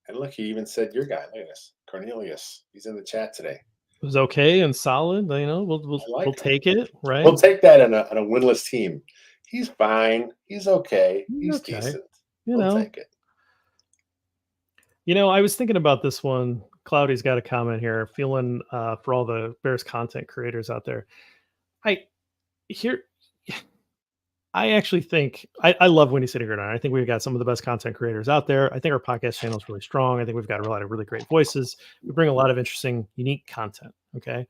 And look, he even said your guy. Look at this, Cornelius. He's in the chat today. It was okay and solid. We'll take it, right? We'll take that on a winless team. He's fine. He's okay. He's okay. decent. We'll take it. I was thinking about this one. Cloudy's got a comment here. Feeling for all the Bears content creators out there. I actually think I love Windy City Gridiron. I think we've got some of the best content creators out there. I think our podcast channel is really strong. I think we've got a lot of really great voices. We bring a lot of interesting, unique content. Okay.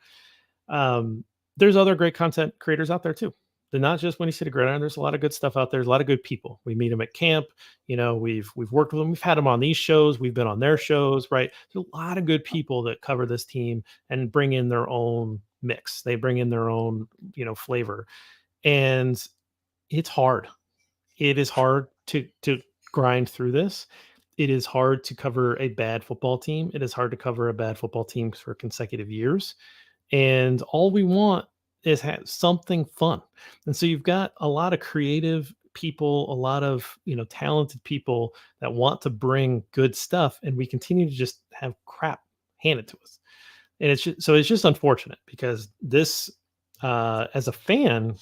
There's other great content creators out there too. They're not just Windy City Gridiron. There's a lot of good stuff out there. There's a lot of good people. We meet them at camp. We've worked with them. We've had them on these shows. We've been on their shows, right? There's a lot of good people that cover this team and bring in their own mix. They bring in their own, flavor. And it's hard. It is hard to grind through this. it is hard to cover a bad football team. It is hard to cover a bad football team for consecutive years. And all we want is have something fun. And so you've got a lot of creative people, a lot of, talented people that want to bring good stuff, and we continue to just have crap handed to us. And it's just unfortunate because this, as a fan,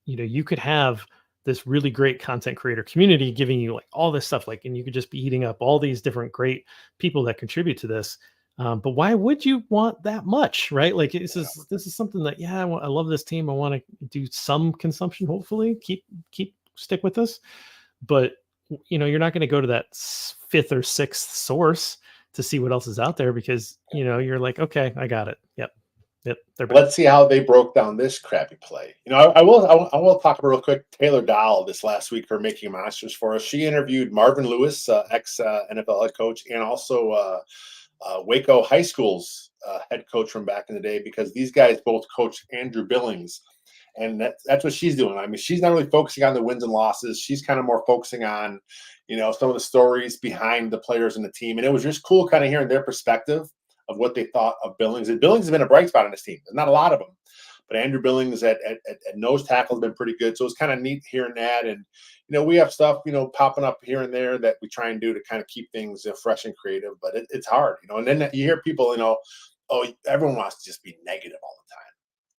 you could have this really great content creator community giving you like all this stuff, like, and you could just be eating up all these different great people that contribute to this. But why would you want that much, right? Like this is something that, yeah, I love this team. I want to do some consumption. Hopefully, keep stick with us. But you're not going to go to that fifth or sixth source to see what else is out there because you're like, okay, I got it. Yep, they're bad. Let's see how they broke down this crappy play. I will talk about real quick. Taylor Dahl this last week for Making Monsters for us. She interviewed Marvin Lewis, ex NFL head coach, and also Waco High School's head coach from back in the day, because these guys both coached Andrew Billings. And that's what she's doing. I mean, she's not really focusing on the wins and losses. She's kind of more focusing on, some of the stories behind the players and the team. And it was just cool kind of hearing their perspective of what they thought of Billings. And Billings has been a bright spot on this team. There's not a lot of them, but Andrew Billings at nose tackle has been pretty good. So it's kind of neat hearing that. And, we have stuff, popping up here and there that we try and do to kind of keep things fresh and creative, but it's hard, and then you hear people, oh, everyone wants to just be negative all the time.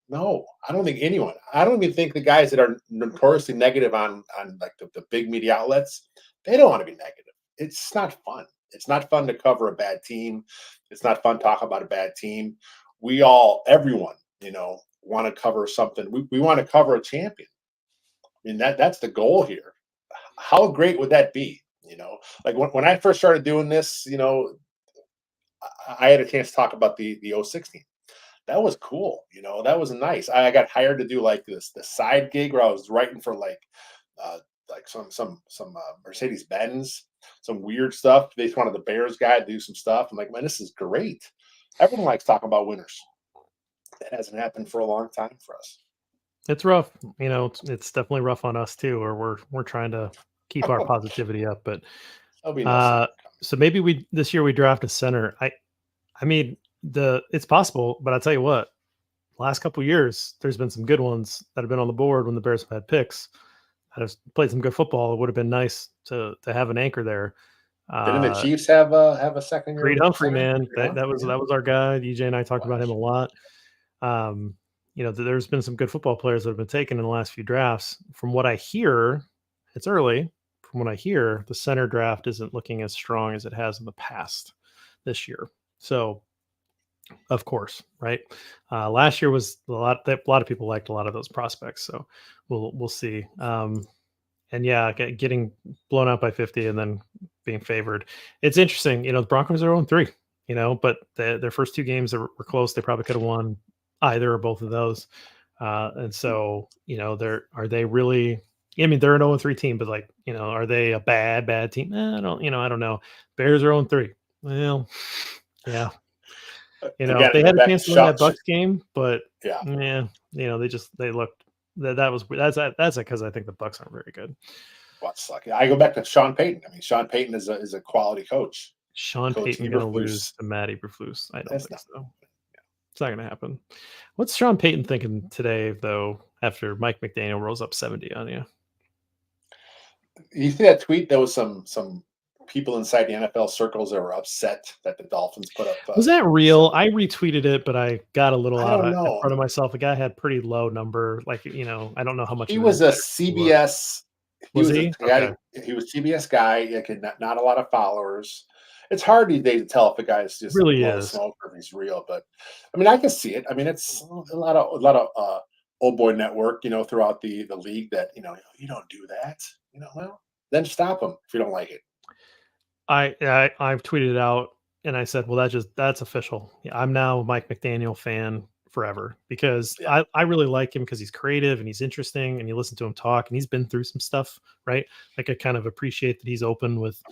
No, I don't think anyone. I don't even think the guys that are notoriously negative on like the big media outlets, they don't want to be negative. It's not fun. It's not fun to cover a bad team. It's not fun to talk about a bad team. Everyone, want to cover something. We want to cover a champion. I mean, that's the goal here. How great would that be? Like when I first started doing this, I had a chance to talk about the 06 team. That was cool. That was nice. I got hired to do like the side gig where I was writing for like some Mercedes Benz, some weird stuff. They just wanted the Bears guy to do some stuff. I'm like, man, this is great. Everyone likes talking about winners. That hasn't happened for a long time for us. It's rough. It's definitely rough on us too, or we're trying to keep our positivity up. But That'll be nice. so maybe this year we draft a center. I mean, it's possible, but I'll tell you what, last couple of years, there's been some good ones that have been on the board when the Bears have had picks that have played some good football. It would have been nice to have an anchor there. Didn't the Chiefs have a second year? Creed Humphrey, man, that was our guy. EJ and I talked about him a lot. There's been some good football players that have been taken in the last few drafts. From what I hear, it's early. From what I hear, the center draft isn't looking as strong as it has in the past this year. So, of course, right? Last year was a lot of people liked a lot of those prospects. So we'll see. And yeah, getting blown out by 50 and then being favored. It's interesting. The Broncos are 0-3. But their first two games were close. They probably could have won either or both of those. And so, are they really? I mean, they're an 0-3 team, but like, are they a bad team? I don't know. Bears are 0-3. Well, yeah. Again, they had a chance to win that Bucks game, but yeah, they looked that's because I think the Bucks aren't very good. What's lucky? I go back to Sean Payton. I mean, Sean Payton is a quality coach. Sean Payton going to lose to Matt Eberflus? I don't think so. It's not going to happen. What's Sean Payton thinking today, though, after Mike McDaniel rolls up 70 on you? You see that tweet? There was some people inside the NFL circles that were upset that the Dolphins put up. Was that real? I retweeted it, but I got a little out in front of myself. The guy had pretty low number. Like, I don't know how much he was a CBS. Was he? He was CBS guy. Not a lot of followers. It's hard these days to tell if a guy is just really is smoke or if he's real. But I mean, I can see it. I mean, it's a lot of old boy network, throughout the league that you don't do that. Well, then stop them if you don't like it. I've tweeted it out and I said, well, that's official. I'm now a Mike McDaniel fan forever because I really like him because he's creative and he's interesting and you listen to him talk and he's been through some stuff, right? Like I kind of appreciate that he's open with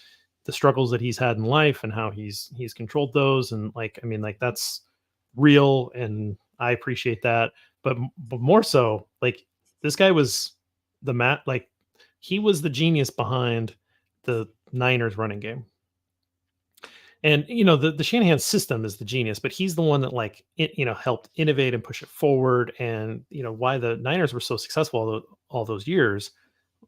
the struggles that he's had in life and how he's controlled those. And that's real. And I appreciate that. But more so, like this guy was he was the genius behind the Niners running game. And the Shanahan system is the genius, but he's the one that helped innovate and push it forward. And why the Niners were so successful all those years,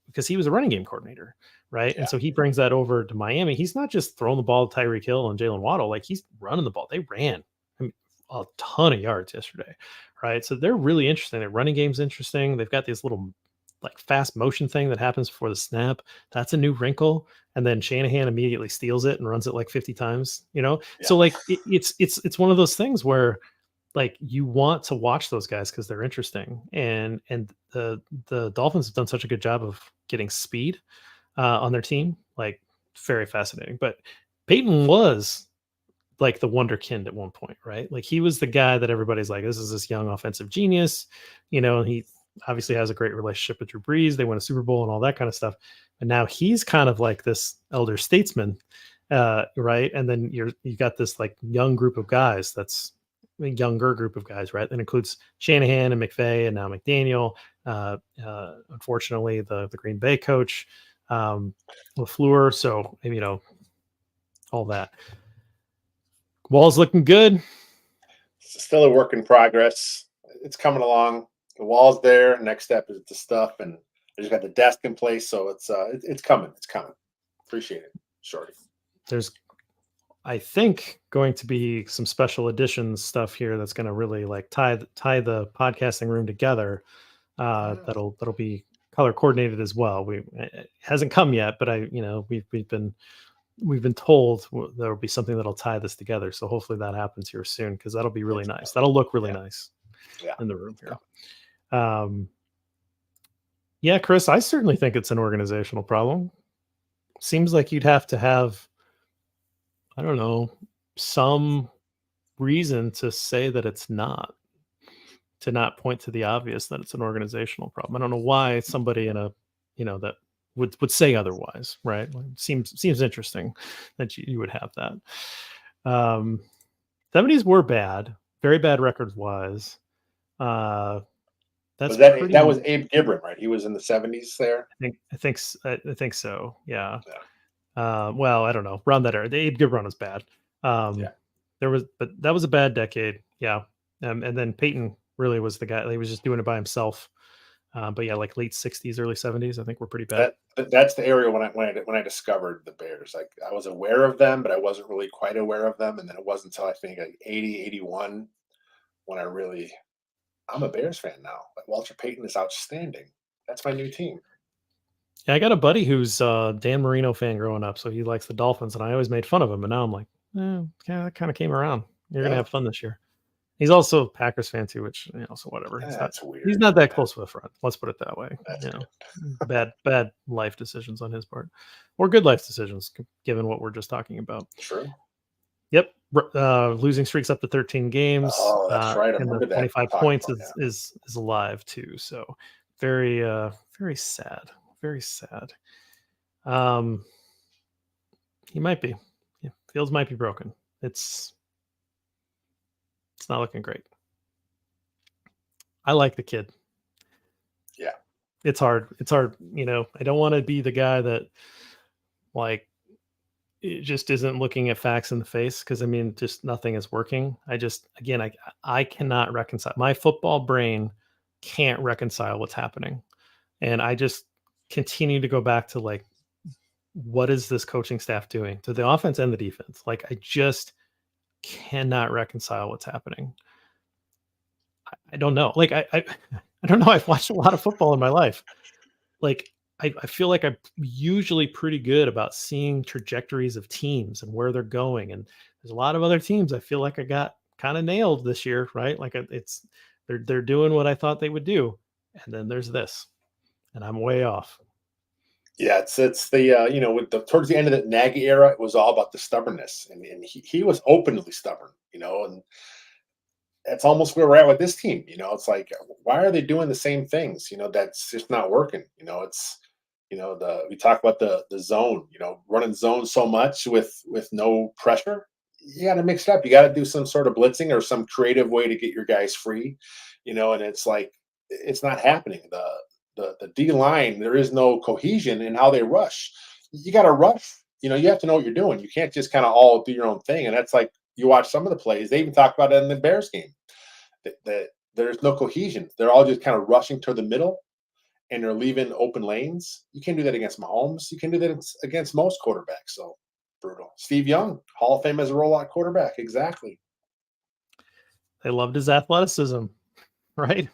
because he was a running game coordinator, right? And Yeah. so he brings that over to Miami. He's not just throwing the ball to Tyreek Hill and Jalen Waddle, like he's running the ball. They ran, I mean, a ton of yards yesterday, right? So they're really interesting. Their running game's interesting. They've got this little like fast motion thing that happens before the snap. That's a new wrinkle. And then Shanahan immediately steals it and runs it like 50 times. Yeah. So like it's one of those things where like you want to watch those guys because they're interesting. And the Dolphins have done such a good job of getting speed on their team, like very fascinating. But Peyton was like the wonderkind at one point, right? Like he was the guy that everybody's like, this is this young offensive genius, and he obviously has a great relationship with Drew Brees. They won a Super Bowl and all that kind of stuff. And now he's kind of like this elder statesman, right? And then you got this like young group of guys that's a younger group of guys, right? That includes Shanahan and McVay and now McDaniel. Unfortunately, the Green Bay coach, LaFleur. So, all that. Wall's looking good. It's still a work in progress. It's coming along. The wall's there. Next step is the stuff, and I just got the desk in place, so it's coming. It's coming. Appreciate it, Shorty. There's, I think, going to be some special editions stuff here that's going to really like tie the podcasting room together. That'll be color coordinated as well. It hasn't come yet, but we've been told there will be something that'll tie this together. So hopefully that happens here soon, because that'll be really nice. That'll look really nice in the room here. Yeah, Chris, I certainly think it's an organizational problem. Seems like you'd have to have, I don't know, some reason to say that it's not, to not point to the obvious that it's an organizational problem. I don't know why somebody in a, that would say otherwise, right? Seems interesting that you would have that. 70s were bad, very bad records wise. That's that was Abe Gibran, right? He was in the 70s there. I think so. Yeah. Well, I don't know. Around that era, the Abe Gibran was bad. But that was a bad decade. Yeah. And then Peyton really was the guy. He was just doing it by himself. But yeah, like late 60s, early 70s, I think were pretty bad. That's the area when I discovered the Bears. Like I was aware of them, but I wasn't really quite aware of them. And then it wasn't until I think like 80, 81 when I'm a Bears fan now. Like Walter Payton is outstanding. That's my new team. Yeah, I got a buddy who's Dan Marino fan growing up, so he likes the Dolphins, and I always made fun of him. And now I'm like, that kind of came around. You're gonna have fun this year. He's also a Packers fan too, which so whatever. That's weird. He's not that close with a friend. Let's put it that way. That's bad life decisions on his part, or good life decisions, given what we're just talking about. True. Yep. Losing streaks up to 13 games. Oh, that's right. And the 25 points is alive too. So very, very sad. Very sad. He might be. Yeah, Fields might be broken. It's not looking great. I like the kid. Yeah. It's hard. I don't want to be the guy that like it just isn't looking at facts in the face, because just nothing is working. I cannot reconcile, my football brain can't reconcile what's happening. And I just continue to go back to like, what is this coaching staff doing to the offense and the defense? Like, I just cannot reconcile what's happening. I don't know. Like, I don't know. I've watched a lot of football in my life. Like, I feel like I'm usually pretty good about seeing trajectories of teams and where they're going. And there's a lot of other teams I feel like I got kind of nailed this year, right? Like they're doing what I thought they would do. And then there's this, and I'm way off. Yeah, it's the with towards the end of the Nagy era, it was all about the stubbornness, and he was openly stubborn, and that's almost where we're at with this team. It's like, why are they doing the same things? That's just not working. It's we talk about the zone, running zone so much with no pressure. You got to mix it up. You got to do some sort of blitzing or some creative way to get your guys free, and it's like it's not happening. The D line, there is no cohesion in how they rush. You got to rush you have to know what you're doing. You can't just kind of all do your own thing. And that's like you watch some of the plays. They even talk about it in the Bears game that there's no cohesion. They're all just kind of rushing to the middle and they're leaving open lanes. You can't do that against Mahomes. You can do that against most quarterbacks. So brutal. Steve Young, Hall of Fame as a rollout quarterback. Exactly. They loved his athleticism, right?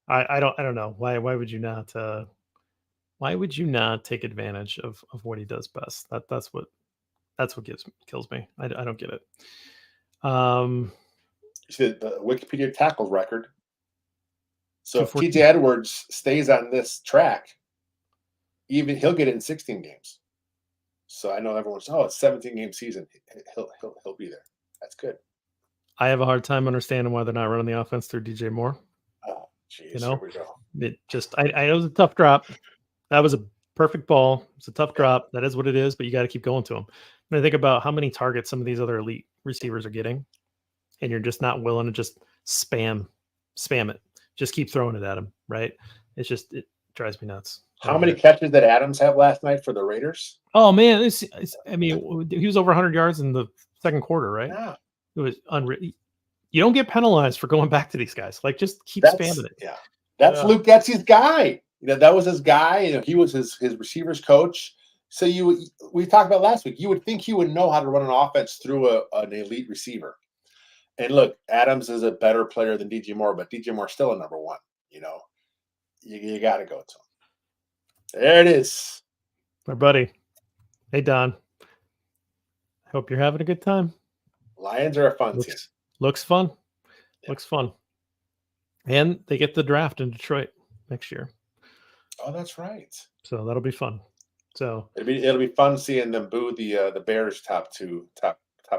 I don't know why why would you not take advantage of what he does best? That's what kills me. I don't get it. Um, You see the Wikipedia tackles record. So if TJ 214. Edwards stays on this track, even he'll get it in 16 games. So I know everyone's, oh, it's 17-game season. He'll be there. That's good. I have a hard time understanding why they're not running the offense through DJ Moore. Oh, You geez, here know, we go. it just I know it was a tough drop. That was a perfect ball. It's a tough Yeah, drop. That is what it is, but you got to keep going to them. And I think about how many targets some of these other elite receivers are getting, and you're just not willing to just spam it. Just keep throwing it at them, right? It drives me nuts. I how don't get many it. catches did Adams have last night for the Raiders? Oh man, I mean, he was over 100 yards in the second quarter, right? Yeah, It was unreal. You don't get penalized for going back to these guys. Like, just keep spamming that's it. yeah, that's Luke Getzey's guy. That was his guy. He was his receivers coach. So we talked about last week. You would think he would know how to run an offense through an elite receiver. And look, Adams is a better player than DJ Moore, but DJ Moore's still a number one. You know, you got to go to him. There it is. My buddy. Hey Don. Hope you're having a good time. Lions are a fun team. Looks fun. Yeah. Looks fun. And they get the draft in Detroit next year. Oh, that's right. So that'll be fun. So It'll be fun seeing them boo the Bears top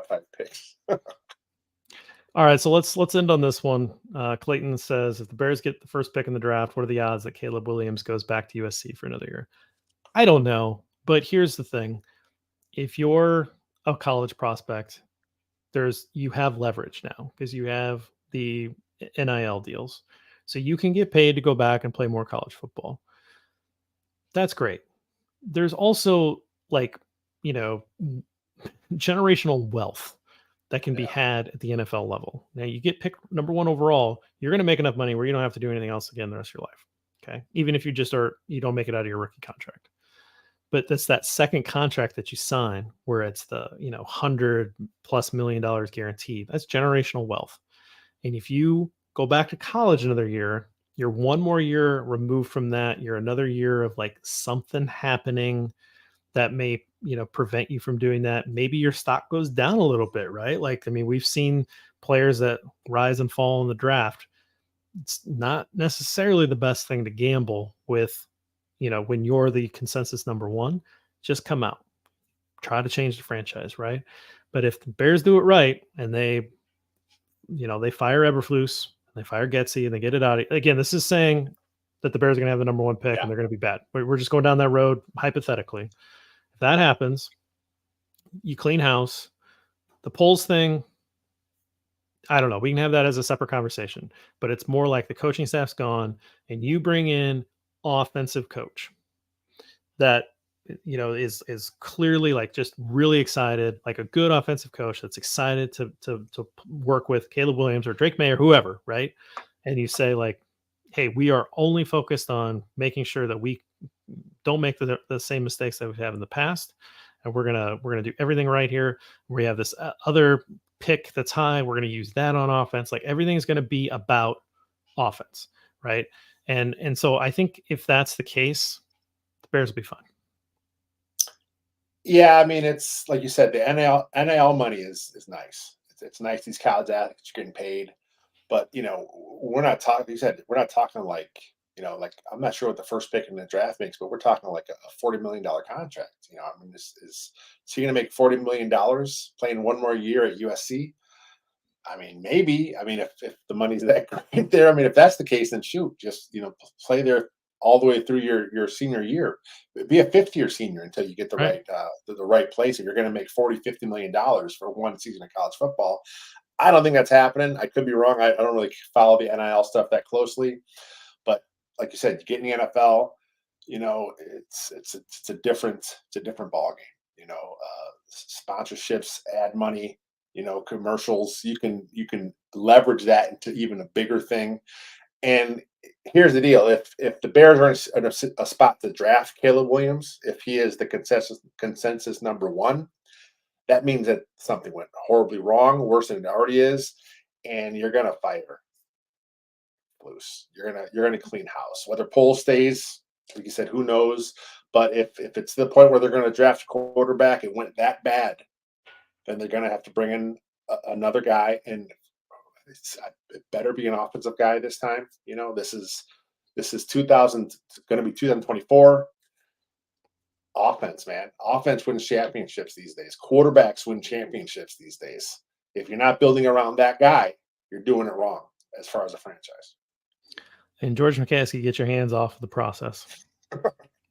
five picks. all right, so let's end on this one. Clayton says, if the Bears get the first pick in the draft, what are the odds that Caleb Williams goes back to USC for another year? I don't know, but here's the thing: if you're a college prospect, you have leverage now because you have the NIL deals, so you can get paid to go back and play more college football. That's great. There's also like you know generational wealth that can be Yeah. had at the NFL level. Now you get picked number one overall, you're going to make enough money where you don't have to do anything else again the rest of your life. Okay. Even if you don't make it out of your rookie contract. But that's that second contract that you sign where it's the, $100+ million guaranteed. That's generational wealth. And if you go back to college another year, you're one more year removed from that. You're another year of like something happening that may prevent you from doing that. Maybe your stock goes down a little bit, right? Like, I mean, we've seen players that rise and fall in the draft. It's not necessarily the best thing to gamble with, when you're the consensus number one. Just come out, try to change the franchise, right? But if the Bears do it right and they fire Eberflus, they fire Getsy, and they get it out again, this is saying that the Bears are going to have the number one pick Yeah. and they're going to be bad. We're just going down that road hypothetically. If that happens, you clean house. The polls thing, I don't know. We can have that as a separate conversation, but it's more like the coaching staff's gone and you bring in offensive coach that is clearly like just really excited, like a good offensive coach that's excited to work with Caleb Williams or Drake May or whoever, right? And you say like, hey, we are only focused on making sure that we don't make the same mistakes that we have in the past, and we're gonna do everything right here. We have this other pick that's high. We're gonna use that on offense. Like everything's gonna be about offense, right? And so I think if that's the case, the Bears will be fine. Yeah, I mean, it's like you said, the NIL money is nice. It's nice these college athletes are getting paid, but we're not talking. You said we're not talking like like I'm not sure what the first pick in the draft makes, but we're talking like a $40 million contract. I mean, this is so you're going to make $40 million playing one more year at USC. I mean, maybe. I mean, if the money's that great there, I mean, if that's the case, then shoot, just play there all the way through your senior year. Be a fifth-year senior until you get the Right. right place. If you're going to make $40-50 million for one season of college football, I don't think that's happening. I could be wrong. I don't really follow the NIL stuff that closely, but like you said, you get in the NFL, it's a different ball game. sponsorships, ad money, commercials. You can leverage that into even a bigger thing. And here's the deal: if the Bears are in a spot to draft Caleb Williams, if he is the consensus number one, that means that something went horribly wrong, worse than it already is, and you're gonna fire loose. You're gonna clean house. Whether Poole stays, like you said, who knows? But if it's to the point where they're gonna draft a quarterback, it went that bad, then they're gonna have to bring in another guy, and it better be an offensive guy this time. This is 2000, going to be 2024. Offense, man. Offense wins championships these days. Quarterbacks win championships these days. If you're not building around that guy, you're doing it wrong as far as a franchise. And George McCaskey, get your hands off of the process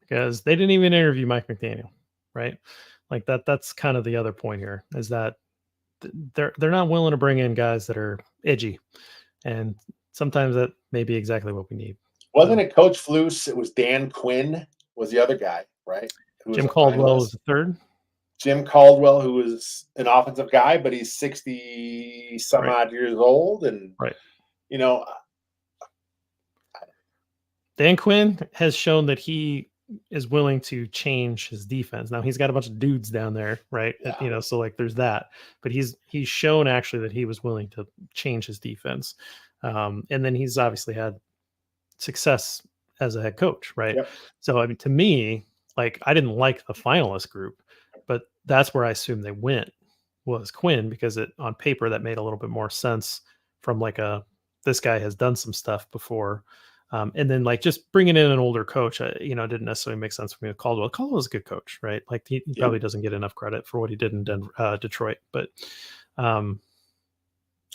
because they didn't even interview Mike McDaniel, right? Like that's kind of the other point here is that they're not willing to bring in guys that are edgy, and sometimes that may be exactly what we need. Wasn't it Coach Flus? It was Dan Quinn was the other guy, right? Who was Jim a Caldwell was finalist. the third. Jim Caldwell, who was an offensive guy, but he's 60 some Right. odd years old. And, Right. you know, Dan Quinn has shown that he is willing to change his defense. Now he's got a bunch of dudes down there, right? yeah, So like there's that, but he's shown actually that he was willing to change his defense. And then he's obviously had success as a head coach, right? yep, So I mean, to me, like I didn't like the finalist group, but that's where I assumed they went was Quinn because it on paper that made a little bit more sense from like a this guy has done some stuff before. And then like just bringing in an older coach, didn't necessarily make sense for me with Caldwell. Caldwell's a good coach, right? Like he yep. probably doesn't get enough credit for what he did in Detroit, but um,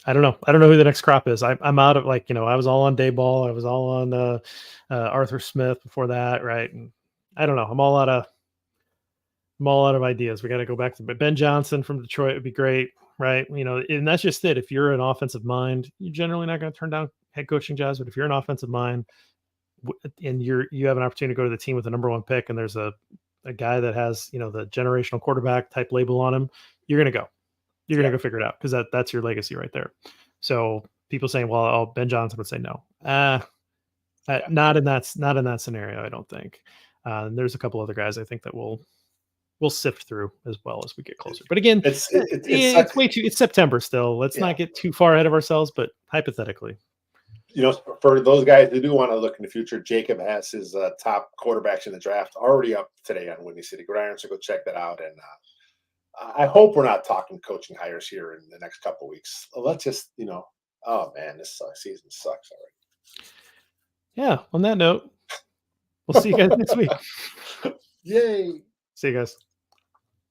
I don't know. I don't know who the next crop is. I'm out of like, I was all on Dayball. I was all on Arthur Smith before that, right? And I don't know. I'm all out of ideas. We got to go back to Ben Johnson from Detroit would be great, right? And that's just it. If you're an offensive mind, you're generally not going to turn down head coaching jobs. But if you're an offensive mind and you have an opportunity to go to the team with the number one pick, and there's a guy that has the generational quarterback type label on him, you're going to go. You're going to go figure it out because that's your legacy right there. So people saying, well, Ben Johnson would say no. Not in that scenario, I don't think. There's a couple other guys I think that we'll sift through as well as we get closer. But again, it's way too. It's September still. Let's not get too far ahead of ourselves. But hypothetically, for those guys who do want to look in the future, Jacob has his top quarterbacks in the draft already up today on Windy City Gridiron, so go check that out. And I hope we're not talking coaching hires here in the next couple of weeks. Let's just, oh man, this season sucks already. Yeah. On that note, we'll see you guys next week. Yay. See you guys.